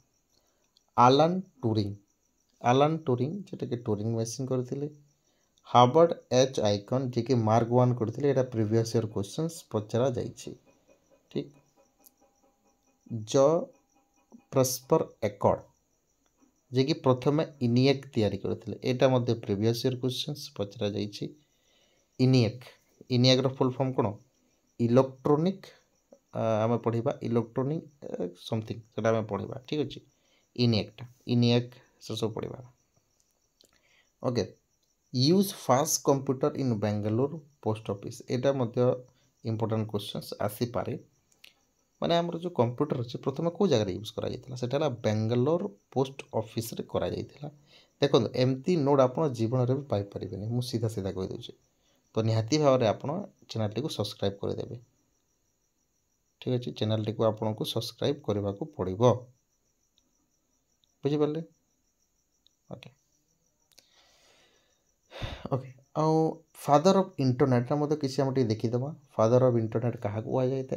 A: आलान टूरिंग जेटा कि टूरिंग मशीन करथिले। हार्वर्ड एच आइकन जे कि मार्क 1 करथिले, एटा प्रीवियस ईयर क्वेश्चंस पचरा जाइछि। ठीक। जो प्रस्पर एकॉर्ड जे कि प्रथमे इनिएक तैयारी करथिले, एटा मध्ये प्रीवियस ईयर क्वेश्चंस पचरा जाइछि। इनिएक रो फुल फॉर्म कोन? इलेक्ट्रॉनिक आमे पढिबा इलेक्ट्रॉनिक समथिंग, सेटा आमे पढिबा। ठीक अछि। इनिएक से सब पढिबा। Okay. Use fast computer in Bangalore post office, एटा मध्ये इंपोर्टेंट क्वेश्चंस आसी पारे। माने हमर जो कंप्यूटर अछि प्रथमे को जगह यूज करा जायतिला, सेटा ला बेंगलोर पोस्ट ऑफिस रे करा जायतिला। देखो एमती नोड आपण जीवन रे पाई परिबेनी, मु सीधा सीधा कहि दउछि। तो निहाती भाव रे आपण चैनल टी को सब्सक्राइब कर देबे। ठीक अछि। चैनल टी को आपण को सब्सक्राइब करबा को पड़िबो। बुझि परले? Okay okay. आउ फादर ऑफ इंटरनेट मध्ये किसी हम देखी दबा। फादर ऑफ इंटरनेट कहा को आ जायते?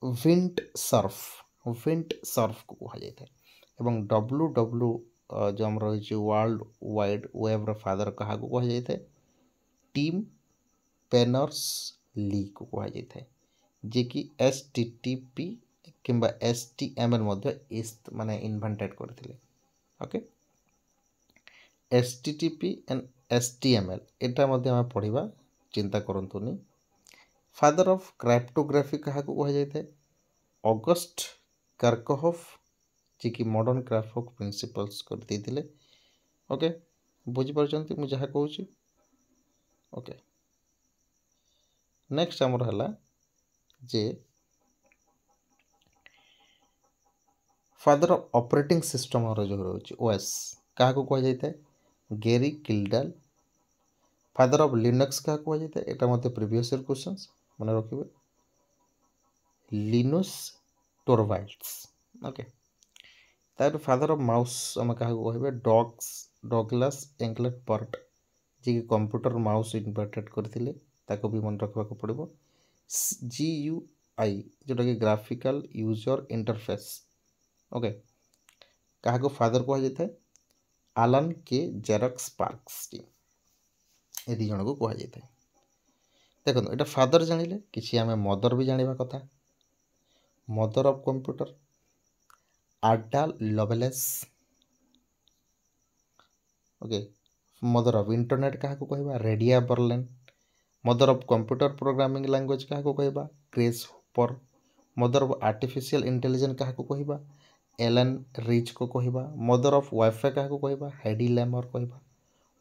A: विंट सर्फ को कहा जाता है। एवं डब्ल्यू जो हम रही वर्ल्ड वाइड वेब फादर कहा को कहा जाता है? टिम पेनर्स ली को कहा जाता है, जे कि HTTP किंबा HTML मध्ये माने इन्वेंटेड करथिले। ओके। HTTP एंड HTML एटा मध्ये हम पढिबा, चिंता करंतुनी। फादर ऑफ क्रिप्टोग्राफी कहा को कहा जाता है? ऑगस्ट कार्कहोफ, जे कि मॉडर्न क्रिप्टो प्रिंसिपल्स कर देथिले। ओके। बुझि परछंती मु जहा कहूची? ओके। नेक्स्ट हमर हला जे फादर ऑफ ऑपरेटिंग सिस्टम और जो रहउची OS कहा को कहा जाता है? गेरी किल्डाल। फादर ऑफ लिनक्स कहा को कहा जाता है? एटा मध्ये प्रीवियस ईयर क्वेश्चंस मन रखिबे। Linus Torvalds. ओके। तार फादर ऑफ माउस हम कहा को कहबे? डगलस एंगलेट पर्ट, जे कि कंप्यूटर माउस इन्वेंटेड करथिले, ताको भी मन रखबा को पड़िबो। GUI जोटा कि ग्राफिकल यूजर इंटरफेस। ओके। कहा को फादर कहा जाता है? आलन के जेरक्स पार्क्स। ए दी जन को कहा जाता है। देखो एटा फादर जानिले, किछि हमें मदर भी जानिबा कथा। Mother of computer Ada Lovelace. Okay. Mother of internet कहा को कहबा? Radia Perlman. Mother of computer programming language कहा को कहबा? Grace Hopper. Mother of artificial intelligence कहा को कहबा? एलन रिच को कहबा। मदर ऑफ वाईफाई कहा को कहबा? हेडी लैमर कहबा।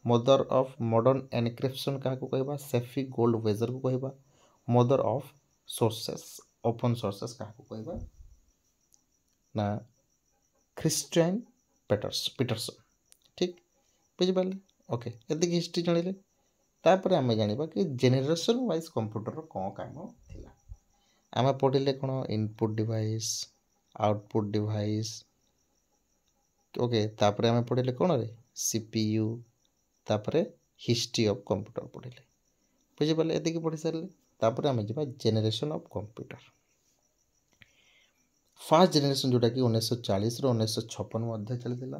A: मदर ऑफ मॉडर्न एनक्रिप्शन कहा को कहबा? सेफी गोल्ड वेजर को कहबा। Mother of sources open sources कहा को कहबा? ना क्रिस्टियन पीटरसन। ठीक। बुझि पाले? ओके। एति हिस्ट्री जानिले। तापर आमे जानिबा कि जेनेरेशन वाइज कंप्यूटर कोन काम थिला। आमे पढिले कोन? Input device, output device. Okay. तापर आमे पढिले कोन रे? CPU। तापर हिस्ट्री ऑफ कंप्यूटर पढिले। बुझि पाले? एति पढि सारले। तापर आमे जिबा generation of computer. First generation जोटा कि 1940 रो 1956 मध्ये चलतिला।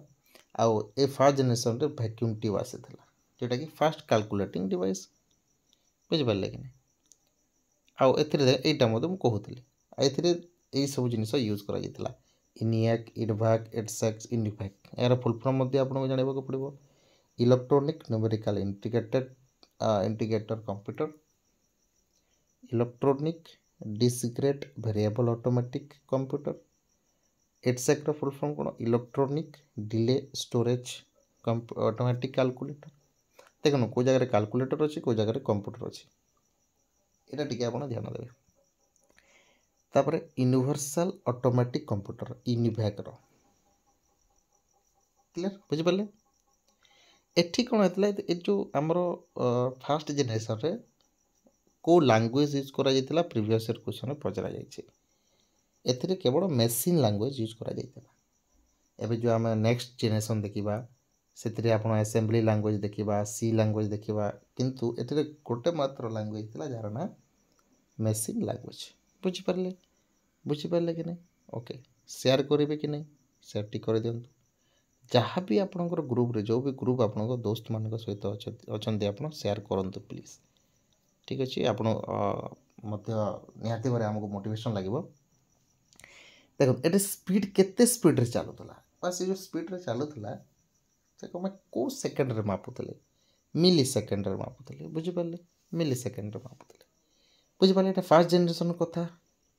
A: आ ए फर्स्ट जेनेरेशन रे वैक्यूम ट्यूब आसीथिला, जोटा कि फास्ट कैलकुलेटिंग डिवाइस। बुझि पाले कि नै? आ एथिरे एटा मते मु कहूतली, एथिरे यही सब जिन यूज कर इनियाक इडभाक एडसेक्स इनिफैक यार फुल फॉर्म आपको जानवा पड़ो electronic numerical integrator computer electronic discrete variable automatic computer EDSAC full form कौन electronic delay storage automatic calculator देखो कौ जगह कैलकुलेटर अच्छी कौ जगह कंप्यूटर अच्छी यहाँ टी आप ध्यान देवे तापर यूनिवर्सल ऑटोमेटिक कंप्यूटर यूनिभैक क्लियर बुझिपारे एठी कौन होता है जो आमर फास्ट जेनेरेशन रे को लैंग्वेज यूज करा प्रीवियस ईयर क्वेश्चन पचरा जाइए केवल मेसीन लैंग्वेज यूज करा एबे जो आम नेक्स्ट जेनेरेशन देखा से आप असेंबली लैंग्वेज देखा सी लैंग्वेज देखा किंतु एथिरे गोटे मात्र लैंग्वेज था जार ना मेसीन लैंग्वेज बुझिपारे कि नहीं ओके शेयर करेंगे कि नहीं शेयर टी कर दिंतु जहाँ भी आपणकर ग्रुप रे जो भी ग्रुप आप दोस्त मान सहित अच्छा आप शेयर करूँ प्लीज ठीक अच्छे आप निहाती भाव आमको मोटिवेशन लगे देखो ये स्पीड केते स्पीड रे चलूला बस ये जो स्पीड रे चलूला से कम कौ सेकेंड रे मापुले मिली सेकेंड रे मापुले बुझिपारे मिली सेकेंड रे मापुले बुझिपारे ये फास्ट जेनेरेशन कथा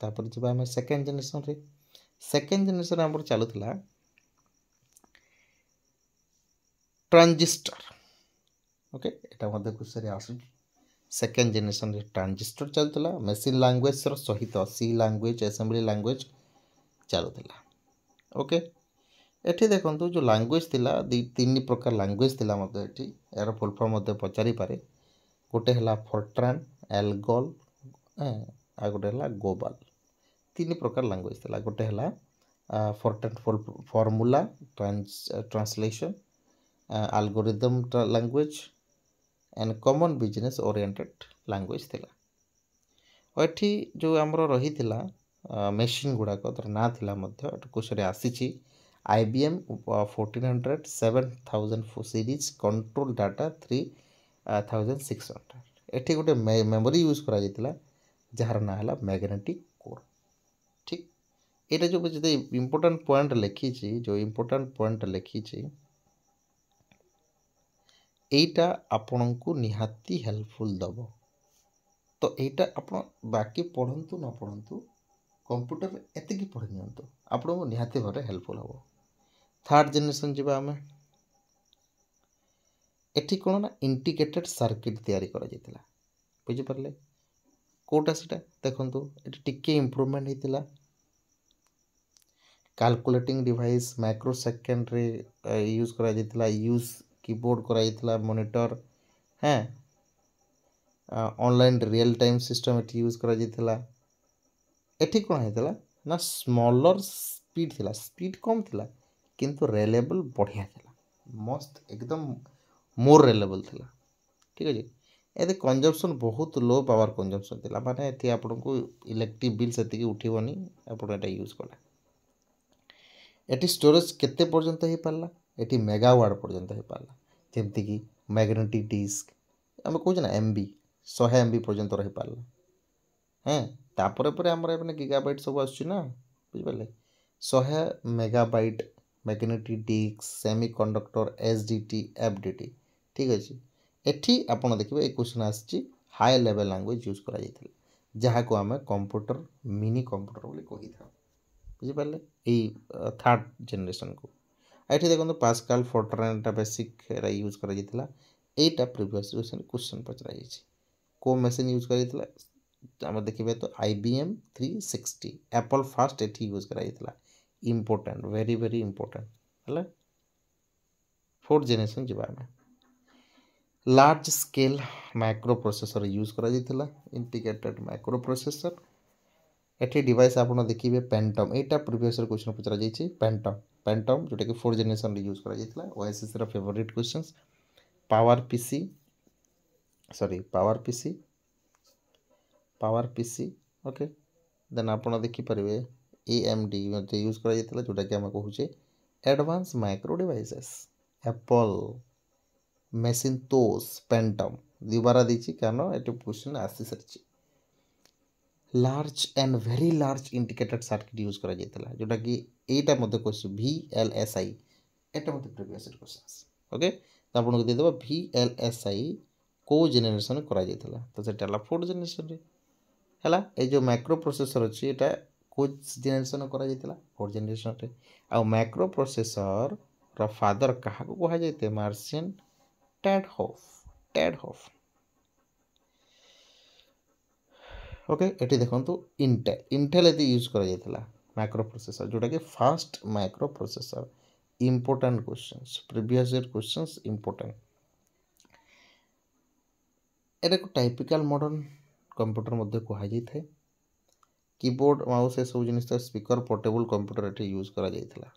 A: तापर जब आम सेकेंड जेनेरेशन आम चलूला ट्रांजिस्टर ओके यहाँ क्वेश्चन आस सेकेंड जेनेरेशन ट्रांजिस्टर चलूला मेसीन लैंग्वेज सहित सी लैंग्वेज असेंबली लैंग्वेज चलूला ओके एठी देखो जो लैंग्वेज थिला तीन प्रकार लैंग्वेज थिला यार फुल फॉर्म पचारि पारे गोटे है फोर्ट्रान एल्गोल आ गोटे है गोबाल तीन प्रकार लैंग्वेज थिला गोटे है Fortran formula translation algorithm language and common business oriented language थिला एठी जो आमर रही मेसीन गुड़ाक तर ना थिला क्वेश्चन आसी IBM 1400 7000 सीरीज कंट्रोल डाटा 3600 एठी गोटे मेमोरी यूज करा जायतिला जार ना है मैग्नेटिक कोर ठीक ये जो इम्पोर्टेंट पॉइंट लिखी जो इम्पोर्टेंट पॉइंट लिखी एटा आपण को निहाती हेल्पफुल दब तो एटा आपण बाकी पढ़ंतु न पढ़ंतु कंप्यूटर एतिकी पढ़ी नियंतु आपण को निहाती भाव हेल्पफुल हम थर्ड जेनेरेशन जीवा आम एठी कौन ना इंटीग्रेटेड सर्किट तैयारी करा जायतिला बुझिपारे कोटा सेटा देखंतु एठी टिके इम्प्रूवमेंट होइतिला कैलकुलेटिंग डिवाइस माइक्रो सेकेंड रे यूज करा जायतिला यूज कीबोर्ड करा मॉनिटर हैं ऑनलाइन रियल टाइम सिस्टम एठी यूज करा जायतिला एठी कोन हेतला ना स्मॉलर स्पीड थिला स्पीड कम थिला किंतु रिलायबल बढ़िया थिला मस्त एकदम मोर रिलायबल थिला ठीक अछि एते कंजम्पशन बहुत लो पावर कंजम्पशन थिला माने एठी आपनको इलेक्ट्रिक बिल सेति उठिबनी आपण एटा यूज कला एटी स्टोरेज केते पर्यंत हो पारला एटी मेगावाट पर्यंत हो पारला जेमती कि मैग्नेटिक डिस्क आम कौन ना MB 100 MB पर्यंत रही पारला हैं तापर पर आमर एबने गीगाबाइट सब आछुना बुझिपाले 100 megabyte magnetic disk semiconductor SDT FDT ठीक अच्छे एठी आपण देखिबे ए क्वेश्चन आछि हाई लेवल लैंग्वेज यूज करा जायतिला जहा को आम कंप्यूटर मिनी कंप्यूटर बोली कहि था बुझिपारे यही थर्ड जेनेरेशन को ये देखो पास्कल फोर्ट्रान बेसिक यूज कर यहीटा प्रीवियस क्वेश्चन पचरा को मेसीन यूज कर देखिए तो IBM 360 एप्पल फास्ट एटी यूज कर इम्पोर्टेंट वेरी वेरी इम्पोर्टेंट है फोर्थ जेनेरेशन जीवा आम large scale microprocessor use कर इंटीग्रेटेड माइक्रो प्रोसेसर एटी डिवाइस आप देखिए पेंटम यहाँ प्रीवियस क्वेश्चन पचरा जाइए पेंटम जोटा कि फोर्थ जेनेरेशन यूज कर OSS favourite question power PC okay then आप देखिपारे AMD यूज कर जोटा कि आम कहूचे advance micro devices Apple Macintosh Pentium दुबारा देती कारण ये क्वेश्चन आसी सारी large and very large indicated circuit use करा जायतला जोटा कि एटा मध्ये क्वेश्चन VLSI एटा मध्ये प्रीवियस क्वेश्चंस ओके तो आपन को दे देबा VLSI को जनरेशन करा जायतला तो सेटा ला फोर्थ जनरेशन रे हला ए जो माइक्रो प्रोसेसर अछि एटा को जनरेशन करा जायतला फोर्थ जनरेशन रे आ माइक्रो प्रोसेसर र फादर कहा को कहा जायते मार्शियन टैडहॉफ ओके एटी देखंतु इंटेल एती यूज करा जायतला माइक्रो प्रोसेसर जोटा कि fast micro processor important questions previous year questions important एटा को टाइपिकल मॉडर्न कंप्यूटर मध्ये कहा जायथे कीबोर्ड माउस ए सब जिनिस speaker portable computer eighty use करा जायतला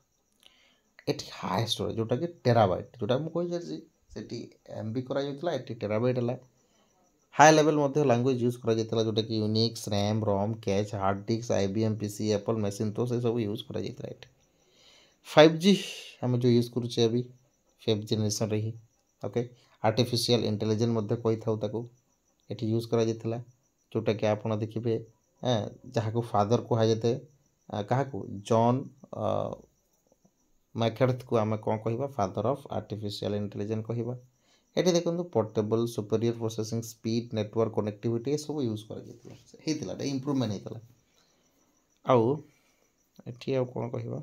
A: एटी हाई स्टोरेज जोटा कि टेराबाइट जोटा हम कहि जाय सेटी एमबी करा जायतला एटी टेराबाइट हला हाई लेवल मध्ये लैंग्वेज यूज करा जायतला जोटा कि Unix RAM ROM cache hard disk IBM PC Apple Macintosh ए सब यूज करा जायतला एटी 5G हम जो यूज करूचे अभी 5th जनरेशन रही ओके आर्टिफिशियल इंटेलिजेंस मध्ये कहि थाउ ताको एटी यूज करा जायतला जोटा कि आपण देखिबे जहा को फादर को हाजेते कहा को जॉन मैकर्थी को आम कौन कह फादर ऑफ आर्टिफिशियल इंटेलिजेंस कह ये देखो portable superior processing speed network connectivity सब यूज कर इम्प्रूवमेंट होता आउ कौन कह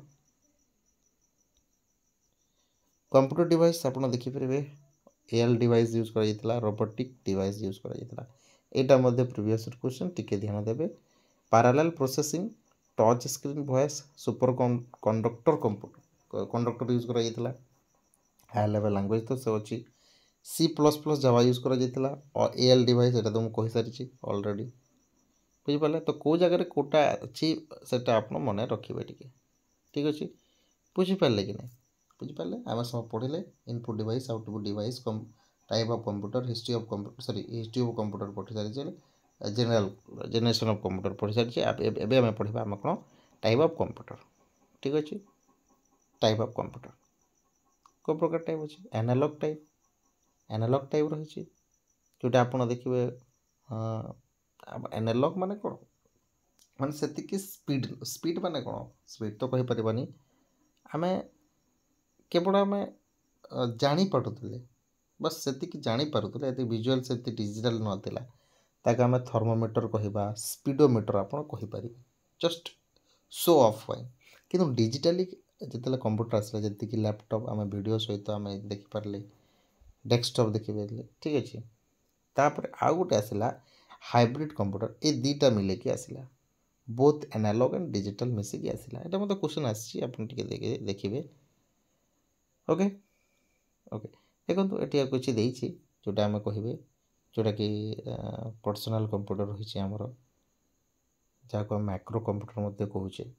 A: कंप्यूटर डिवाइस आप देखिपारे एल डिवाइस यूज कर रोबोटिक डिवाइस यूज कर यहाँ प्रीवियस क्वेश्चन टिके ध्यान देवे parallel processing touch screen voice super conductor use कर हाई लेवल लैंग्वेज तो से अच्छी C++ जावा यूज कर और एल डिवाइस ये तो मुझे कही सारी ऑलरेडी बुझिपारे तो कौ जगह कोटा अच्छी से आप मन रखिए टे ठीक अच्छे बुझिपारे कि नहीं बुझिपारे आम सब पढ़े input device output device type of computer history of computer history of computer पढ़ी सारी जनरेशन ऑफ कंप्यूटर पढ़ी सारी एवं आम पढ़ा आम कौन टाइप ऑफ कंप्यूटर ठीक अच्छे टाइप ऑफ कंप्यूटर को प्रकार टाइप अच्छे एनालॉग टाइप रही जोटा आप देखिए एनालॉग माने कौन माने से स्पीड माने कौन स्पीड तो कही पारबानी आम केवल आम जापे बस से जापे ये विजुआल से डिजिटल नाला ताकि आम थर्मोमीटर कह स्पीडोमीटर आप कहीपर जस्ट शो ऑफ कि डिजिटाली जिते कंप्यूटर आसला जी लैपटॉप आम वीडियो सहित आम देखिपारे डेस्कटॉप देखिपारे ठीक अच्छे तापर आउ गोटे आसला हाइब्रिड कंप्यूटर ये दुईटा मिलेकी आसला बोथ एनालॉग एंड डिजिटल मिसिकी आसला ये मतलब क्वेश्चन आसके देखिए ओके ओके देखो ये किसी देती जोटा आम कहे जोटा कि पर्सनल कंप्यूटर रही आमर जहाँ मैक्रो कंप्यूटर कहे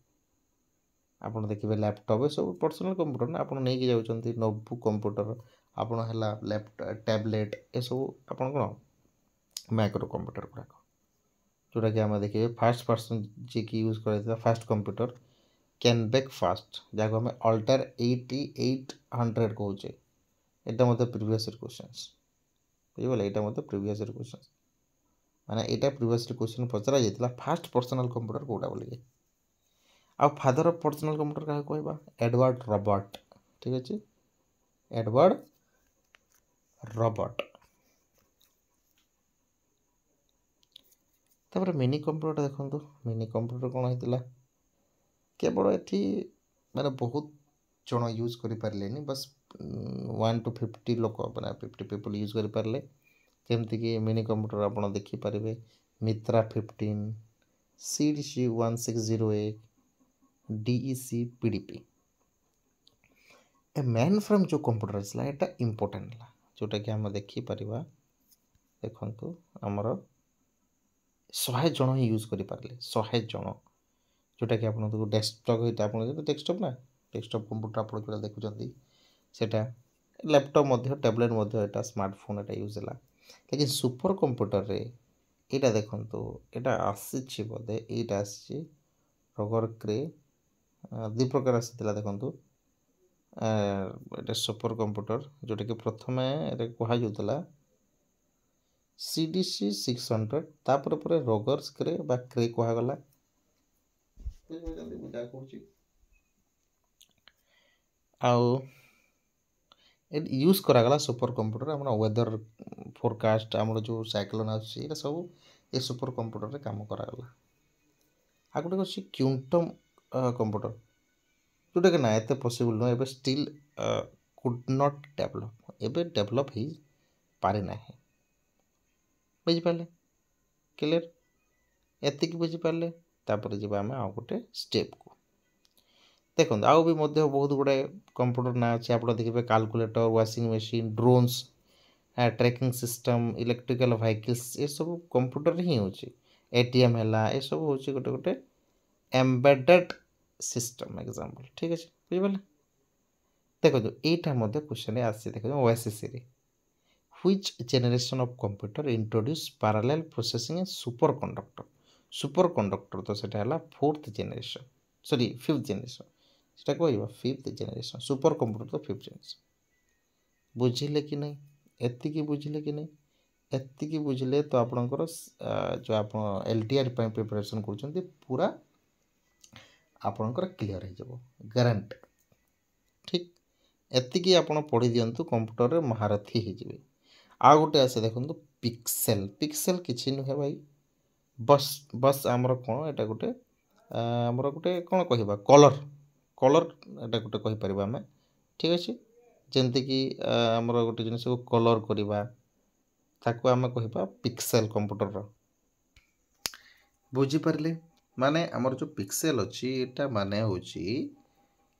A: आप देखिए लैपटॉप सब पर्सनल कंप्यूटर ना आप नहीं जाऊँच नोटबुक कंप्यूटर आपड़ है टैबलेट ये सब आप कौन मैक्रो कंप्यूटर गुड़ाक जोटा कि आम देखिए फास्ट पर्सन जी की यूज कर फास्ट कंप्यूटर कैनबेक फास्ट जहाँ आम अल्टर 8800 कहे यहाँ मतलब प्रीवियस क्वेश्चन बुझे यहाँ मतलब प्रीवियस क्वेश्चन माने यहाँ प्रीवियस क्वेश्चन पचरा जाता फास्ट पर्सनल कंप्यूटर कौटा बोलिए आ फादर ऑफ पर्सनल कंप्यूटर क्या कहवा एडवर्ड रॉबर्ट ठीक अच्छे एडवर्ड रॉबर्ट तापर मिनी कंप्यूटर देखो मिनी कंप्यूटर कौन होता केवल ये माने बहुत जन यूज करें बस 1 to 50 लोक मैंने 50 पीपल यूज करें जमतीक मिनी कंप्यूटर आप देखिपारे मित्रा 15 CDC 1608 DEC PDP ए मेन फ्रेम जो कंप्यूटर आसला यहाँ इम्पोर्टेंट है जोटा कि आम देखिपर देखु आमर 100 जन ही यूज करें 100 जन जोटा कि आप डेस्कटॉप आप डेस्कटॉप ना डेस्कटॉप कंप्यूटर आप जो देखुं सेटा लैपटॉप टैबलेट यहाँ स्मार्टफोन यहाँ यूज है लेकिन सुपर कंप्यूटर रे यहाँ देखो यहाँ आसी बोधे यहाँ आसी रगर क्रे दु प्रकार आसाला देखु ये सुपर कंप्यूटर जोटा कि प्रथम कहुला CDC 600 तापर पर रगर्स क्रे बा क्रे कहगला बुझा करछि आउ यूज करागला सुपर कंप्यूटर आम वेदर फोरकास्ट आम जो साइक्लोन आए सब ये सुपर कंप्यूटर रे काम करागला आ गोटे अच्छी क्यूंटम कंप्यूटर जोटा कि ना एत पॉसिबल नुह एबे स्टिल कुड नॉट डेवलप एबे डेवलप ही पारे ना बुझिपारे क्लियर एतिक बुझिपारे तापर जीवा आम आउ गोटे स्टेप को देखो आउ भी बहुत गुड़ाए कंप्यूटर ना अच्छे आप देखिए calculator washing machine drones tracking system electrical vehicles ये सब कंप्यूटर ही हो ATM है ये सब हूँ गोटे गोटे एम्बेडेड सिस्टम एग्जांपल ठीक अच्छे बुझिपारे देखो यहाँ क्वेश्चन आसी देखो OSSC रे which generation of computer introduce parallel processing super conductor तो सेटा हला fourth generation sorry fifth generation सेटा कहबा फिफ्थ जेनरेशन सुपर कंप्यूटर तो फिफ्थ जेनरेशन बुझिले कि नहीं एतिकी बुझिले कि नहीं एतिकी बुझिले तो आपनकर जो आप LTR प्रिपरेशन कर पूरा आपनकर क्लियर हो जाबो गारंटी ठीक एतिकी आपण पढ़ी दियंतु कंप्यूटर रे महारथी हो जिवे आ गोटे आसे देखंतु पिक्सेल किछि नुहे भाई बस आमर कोन एटा गोटे आमर गोटे कोन कहबा कलर एटा गोटे कहि परबा हमें ठीक अछि जेंति कि आमर गोटे जिनिस को कलर करबा ताको आमे कहबा पिक्सेल कंप्यूटर रो बुझी परले माने आमर जो पिक्सेल अछि एटा माने होछि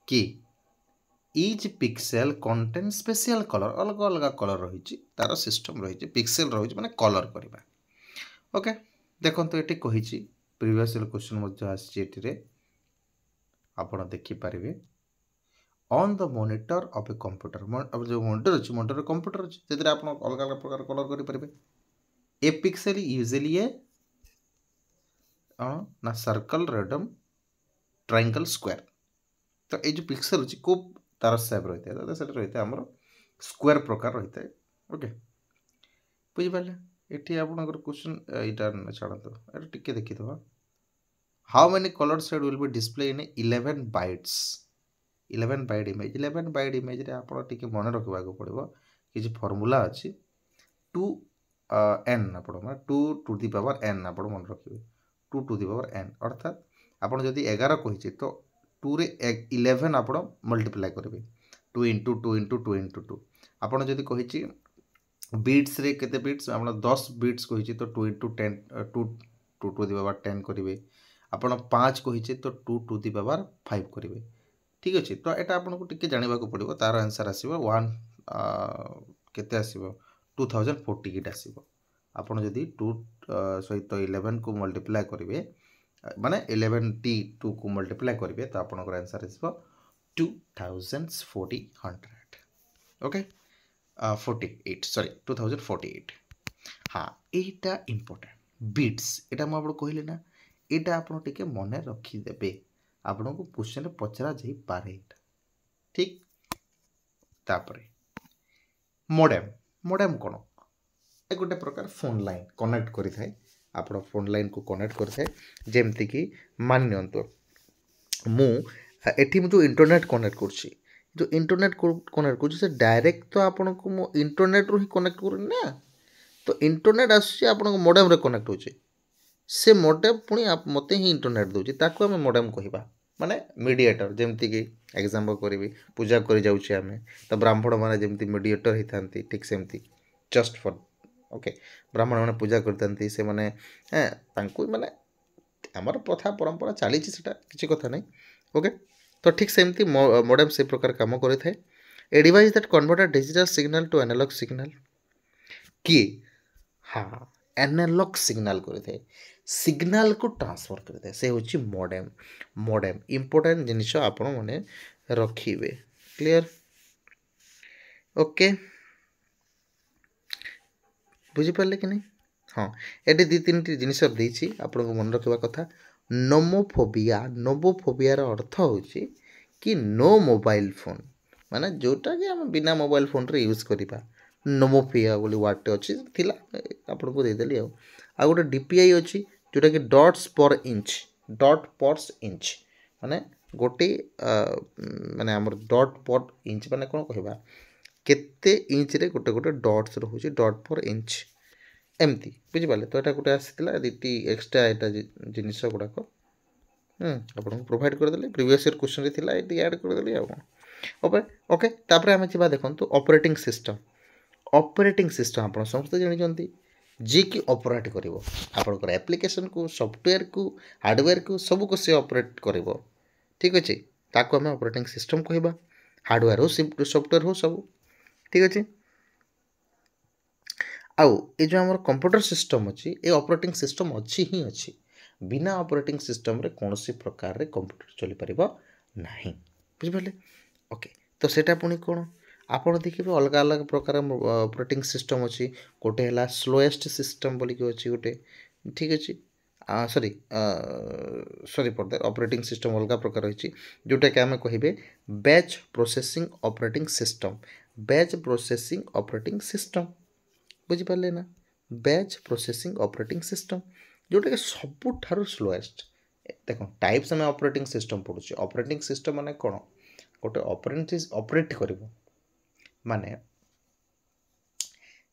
A: कि etch pixel contain special colour अलग अलग कलर रही तार सिस्टम रही पिक्सेल रही माने कलर करबा ओके देखंतु एटी कहिछि प्रीवियस क्वेश्चन मध्य आछि आपण देखि पारिबे on the monitor of a computer अब जो मॉनिटर कंप्यूटर अछि जेतरे आपण अलग अलग प्रकार कलर करि पारिबे ए पिक्सेल यूजुअली ए ना सर्कल रेडम ट्रायंगल स्क्वायर तो ये जो पिक्सेल अछि को तार सेप रही है सेट रही है आमर स्क्वायर प्रकार रही है ओके बुझिपारे ये आपंकर क्वेश्चन यहाँ छाड़ो ये टी देखीद how many colour shade will be display in 11 bytes 11 byte image 11 byte image रे आप मन रखा पड़ो कि फर्मूला अच्छी 2n आप 2 टू दी पावर n आप मन रखिए 2 टू दी पावर n अर्थात आपड़ जदि 11 कही तो 2 रे 11 आप मल्टीप्लाई करेंगे 2 इंटू 2 इंटू 2 इंटू 2 आपड़ जदि कही बीट्स रे केते बीट्स आप 10 बीट्स कही तो 2 इंटू 10 2 टू दी पावर 10 करेंगे आपड़ 5 कही तो 2 टू दी पावर 5 करेंगे ठीक अच्छे तो यहाँ आपको टी जानवा पड़ो तार आंसर आसो 1 केते आसो 2048 आसो आपड़ जदि 2 सहित 11 को मल्टीप्लाई करेंगे माने 11 टी 2 को मल्टीप्लाई करेंगे तो आपनकर आंसर आसो 2040 ओके 48 सॉरी 2048 हाँ एटा इंपोर्टेंट बीट्स एटा म आपको कहले ना एटा आपन टिके मन रखिदेबे आपन को क्वेश्चन पचरा जाई पारे ठीक तापरे मॉडेम कोन ए गोटे प्रकार फोन लाइन कनेक्ट करि थाए आप फोन लाइन को कनेक्ट करते जेमती कि मान नियंतु मु एठी जो इंटरनेट कनेक्ट करछि जो इंटरनेट कनेक्ट करछि से डायरेक्ट तो आपन को मो इंटरनेट रो ही कनेक्ट करू ना तो इंटरनेट आसी आपन को मॉडेम रे कनेक्ट होछि से मॉडेम पुनी आप मते ही इंटरनेट दोछि ताको हम मॉडेम कहिबा माने मीडिएटर जेमती कि एग्जांपल करबी पूजा करि जाउछि हमें तो ब्राह्मण माने जेमती मीडिएटर हिथांती ठीक सेमती जस्ट फॉर ओके ब्राह्मण मैंने पूजा करते से मैंने माने आमर प्रथा परंपरा चली किसी कथा नहीं ओके तो ठीक सेमती मॉडेम से प्रकार काम करे a device that convert digital signal to analog signal किए हाँ एनालॉग सिग्नल करे सिग्नल को ट्रांसफर करे से होची मॉडेम इंपोर्टेंट जिनिस आपण माने रखिबे क्लियर ओके बुझिपारे कि नहीं हाँ ये दी तीन जिनस देती आपको मन रखा कथा नोमोफोबिया अर्थ हूँ कि नो मोबाइल फोन माने जोटा कि आम बिना मोबाइल फोन रे यूज करवा नोमोफिया बोली वार्डटे अच्छी थिला आपन को देदेली आ गोटे डीपीआई अच्छी जोटा कि डॉट्स पर इंच डॉट पर्स इंच माने गोटे माने हमर डॉट पर इंच माने कोन कहबा केते इंच रे गोटे गोटे डॉट्स रहउची डॉट पर इंच एमती बुझि पाले तो एटा गोटे आसीतिला दिटी एक्स्ट्रा एटा जिनिस गुडाक आपन प्रोवाइड कर देले प्रीवियस ईयर क्वेश्चन रे थिला एटी ऐड कर देले आ ओके ओके तापर हम जिबा देखंतु ऑपरेटिंग सिस्टम आप समस्त जानी जी की ऑपरेट कर आपंकर एप्लिकेशन को सॉफ्टवेयर को हार्डवेयर को सब को सी ऑपरेट कर ठीक अच्छे ताको आम ऑपरेटिंग सिस्टम कहवा हार्डवेयर हो सॉफ्टवेयर हो सब ठीक अच्छे आउ ये जो आम कंप्यूटर सिस्टम अच्छी ये ऑपरेटिंग सिस्टम अच्छी ही अच्छी बिना ऑपरेटिंग सिस्टम रे कौन सी प्रकार रे कंप्यूटर चली पारिबो नाही बुझिपाले ओके तो सेटा पुणी कौन आपड़ देखिए अलग अलग प्रकार ऑपरेटिंग सिस्टम अच्छी गोटे है स्लोएस्ट सिस्टम बोलिक अच्छी गोटे ठीक अच्छे sorry sorry for that operating system अलग प्रकार रही जोटा कि आम कहे batch processing operating system batch processing operating system बुझिपारे ना बैच प्रोसेसिंग ऑपरेटिंग सिस्टम जोटा कि सबुठार स्लोएस्ट देख टाइप्स आम ऑपरेटिंग सिस्टम पढ़ुचे ऑपरेटिंग सिस्टम माने कौन गोटे ऑपरेट कर माने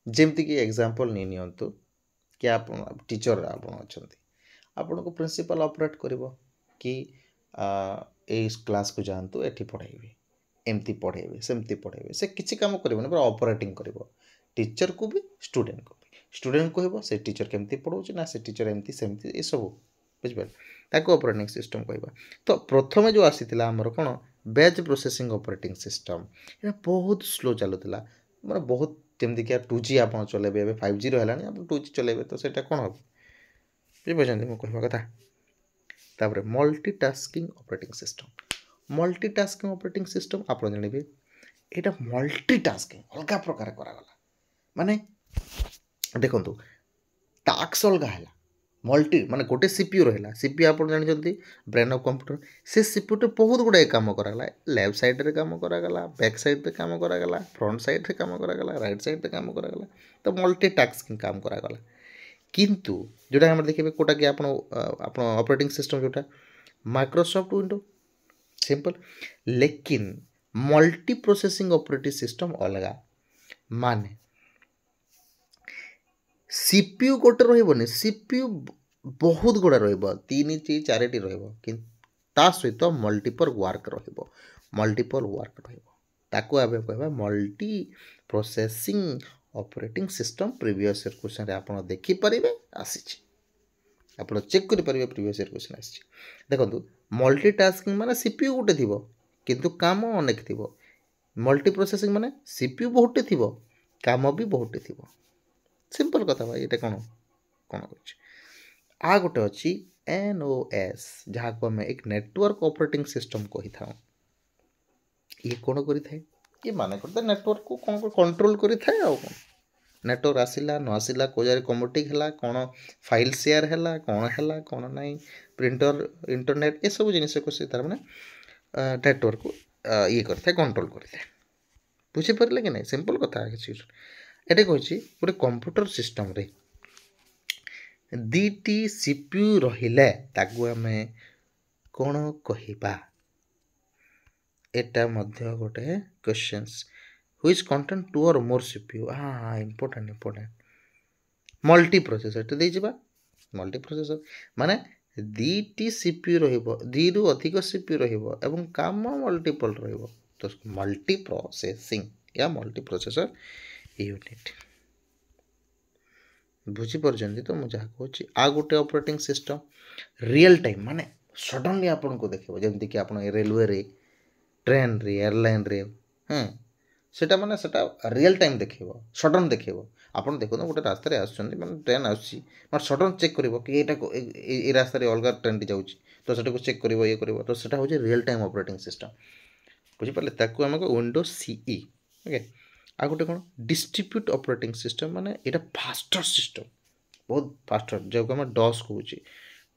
A: जेमती कि एग्जांपल नहीं नियंतु कि आप टीचर आप आपन को प्रिंसिपल ऑपरेट करिवो कि ए क्लास को जानतु एठी पढ़ाइबे एमती पढ़ाइबे सेमती पढ़ाइबे से किछि काम करिवो ना ऑपरेटिंग करिवो टीचर को भी स्टूडेंट कहबो से टीचर केमती पढ़ाउछ ना से टीचर एमती सेमती ए सब बुझिपार ताको ऑपरेटिंग सिस्टम कहबा तो प्रथमे जो आसीतिला हमर कोन बैच प्रोसेसिंग ऑपरेटिंग सिस्टम ये बहुत स्लो चलुला माने बहुत जमती कि 2G आप चलेबे 5G रहलानी आप 2G चलेबे तो सेटा कोन हो बुझिपारछन्ती मो कहबा कथा तापर मल्टीटास्किंग ऑपरेटिंग सिस्टम आप जानबे एटा मल्टीटास्किंग अलग प्रकार करागला माने देखंतु टास्क अलग है मल्टी माने गोटे सीपीयू रहा सीपीयू आप जानते ब्रेन ऑफ कंप्यूटर से सीपीयू टे बहुत गुड़ाए काम कराला लेफ्ट साइड रे काम करागला बैक साइड रे काम करागला फ्रंट साइड रे काम करागला राइट साइड रे काम करागला तो मल्टी टास्किंग काम करागला किंतु जोटा हम देखिए कोटा कि आप ऑपरेटिंग सिस्टम जोटा माइक्रोसॉफ्ट विंडो सिंपल लेकिन मल्टी प्रोसेसिंग ऑपरेटिंग सिस्टम अलग माने सीपीयू गोटे रही सीपीयू बहुत गुड़ा रहीन चार सहित मल्टीपल वर्क ताको आबे कहबा multi processing operating system previous year question आप देखि परिबे आसी आप चेक करि परिबे प्रीवियस ईयर क्वेश्चन आसी देखंतु मल्टीटास्किंग माने सीपीयू गोटे थिबो किंतु काम अनेक थिबो मल्टी प्रोसेसिंग माने सीपीयू बहुटे थिबो काम भी बहुटे थिबो सिंपल कथा भाई ये कौन कौन आ गोटे अच्छी NOS जहाँ को आम एक नेटवर्क ऑपरेटिंग सिस्टम कही था ये कौन करें ये माने करते नेटवर्क को कौन कंट्रोल करें कौन नेटवर्क आसला न आसला को जगह कम्युटिक है कौन फाइल शेयर है कौन ना प्रिंटर इंटरनेट ये सब जिन को तार मैंने नेटवर्क को ये करता कंट्रोल करता बुझीपारे कि नहीं सिंपल कथा किसी एटे कही गोटे कंप्यूटर सिस्टम रे दीटी सीपीयू रहिले ताकू आमे कौन कहिबा एटा मध्य गोटे क्वेश्चंस व्हिच कंटेंट टू और मोर सीपीयू हाँ इंपोर्टेंट मल्टी प्रोसेसर तो दे जिबा मल्टी प्रोसेसर माने दीटी सीपीयू रहिबो दीरु अधिक सीपीयू रहिबो एवं काम मल्टीपल रहिबो तो मल्टी प्रोसेसिंग या मल्टी प्रोसेसर यूनिट बुझीपार तो मुझे कहूँ आ गोटे ऑपरेटिंग सिस्टम रियल टाइम माने सडनली आपन को देखो जमती कि आप रेलवे रे ट्रेन रे एयरलाइन रे सेटा माने सेटा रियल टाइम देखो सडन देखो आपन देखो गोटे रास्ता रे आसुचंदी माने ट्रेन आसी माने सडन चेक करिवो कि एटा ए रास्ता रे अलग ट्रेन टी जाउची तो सेटा को चेक करिवो ये करिवो तो सेटा होची रियल टाइम ऑपरेटिंग सिस्टम बुझीपारले ताकू हमको विंडोज सीई ओके आ गोटे कौन डिस्ट्रीब्यूट ऑपरेटिंग सिस्टम माने एटा फास्टर सिस्टम बहुत फास्टर जो आम डॉस कहूँ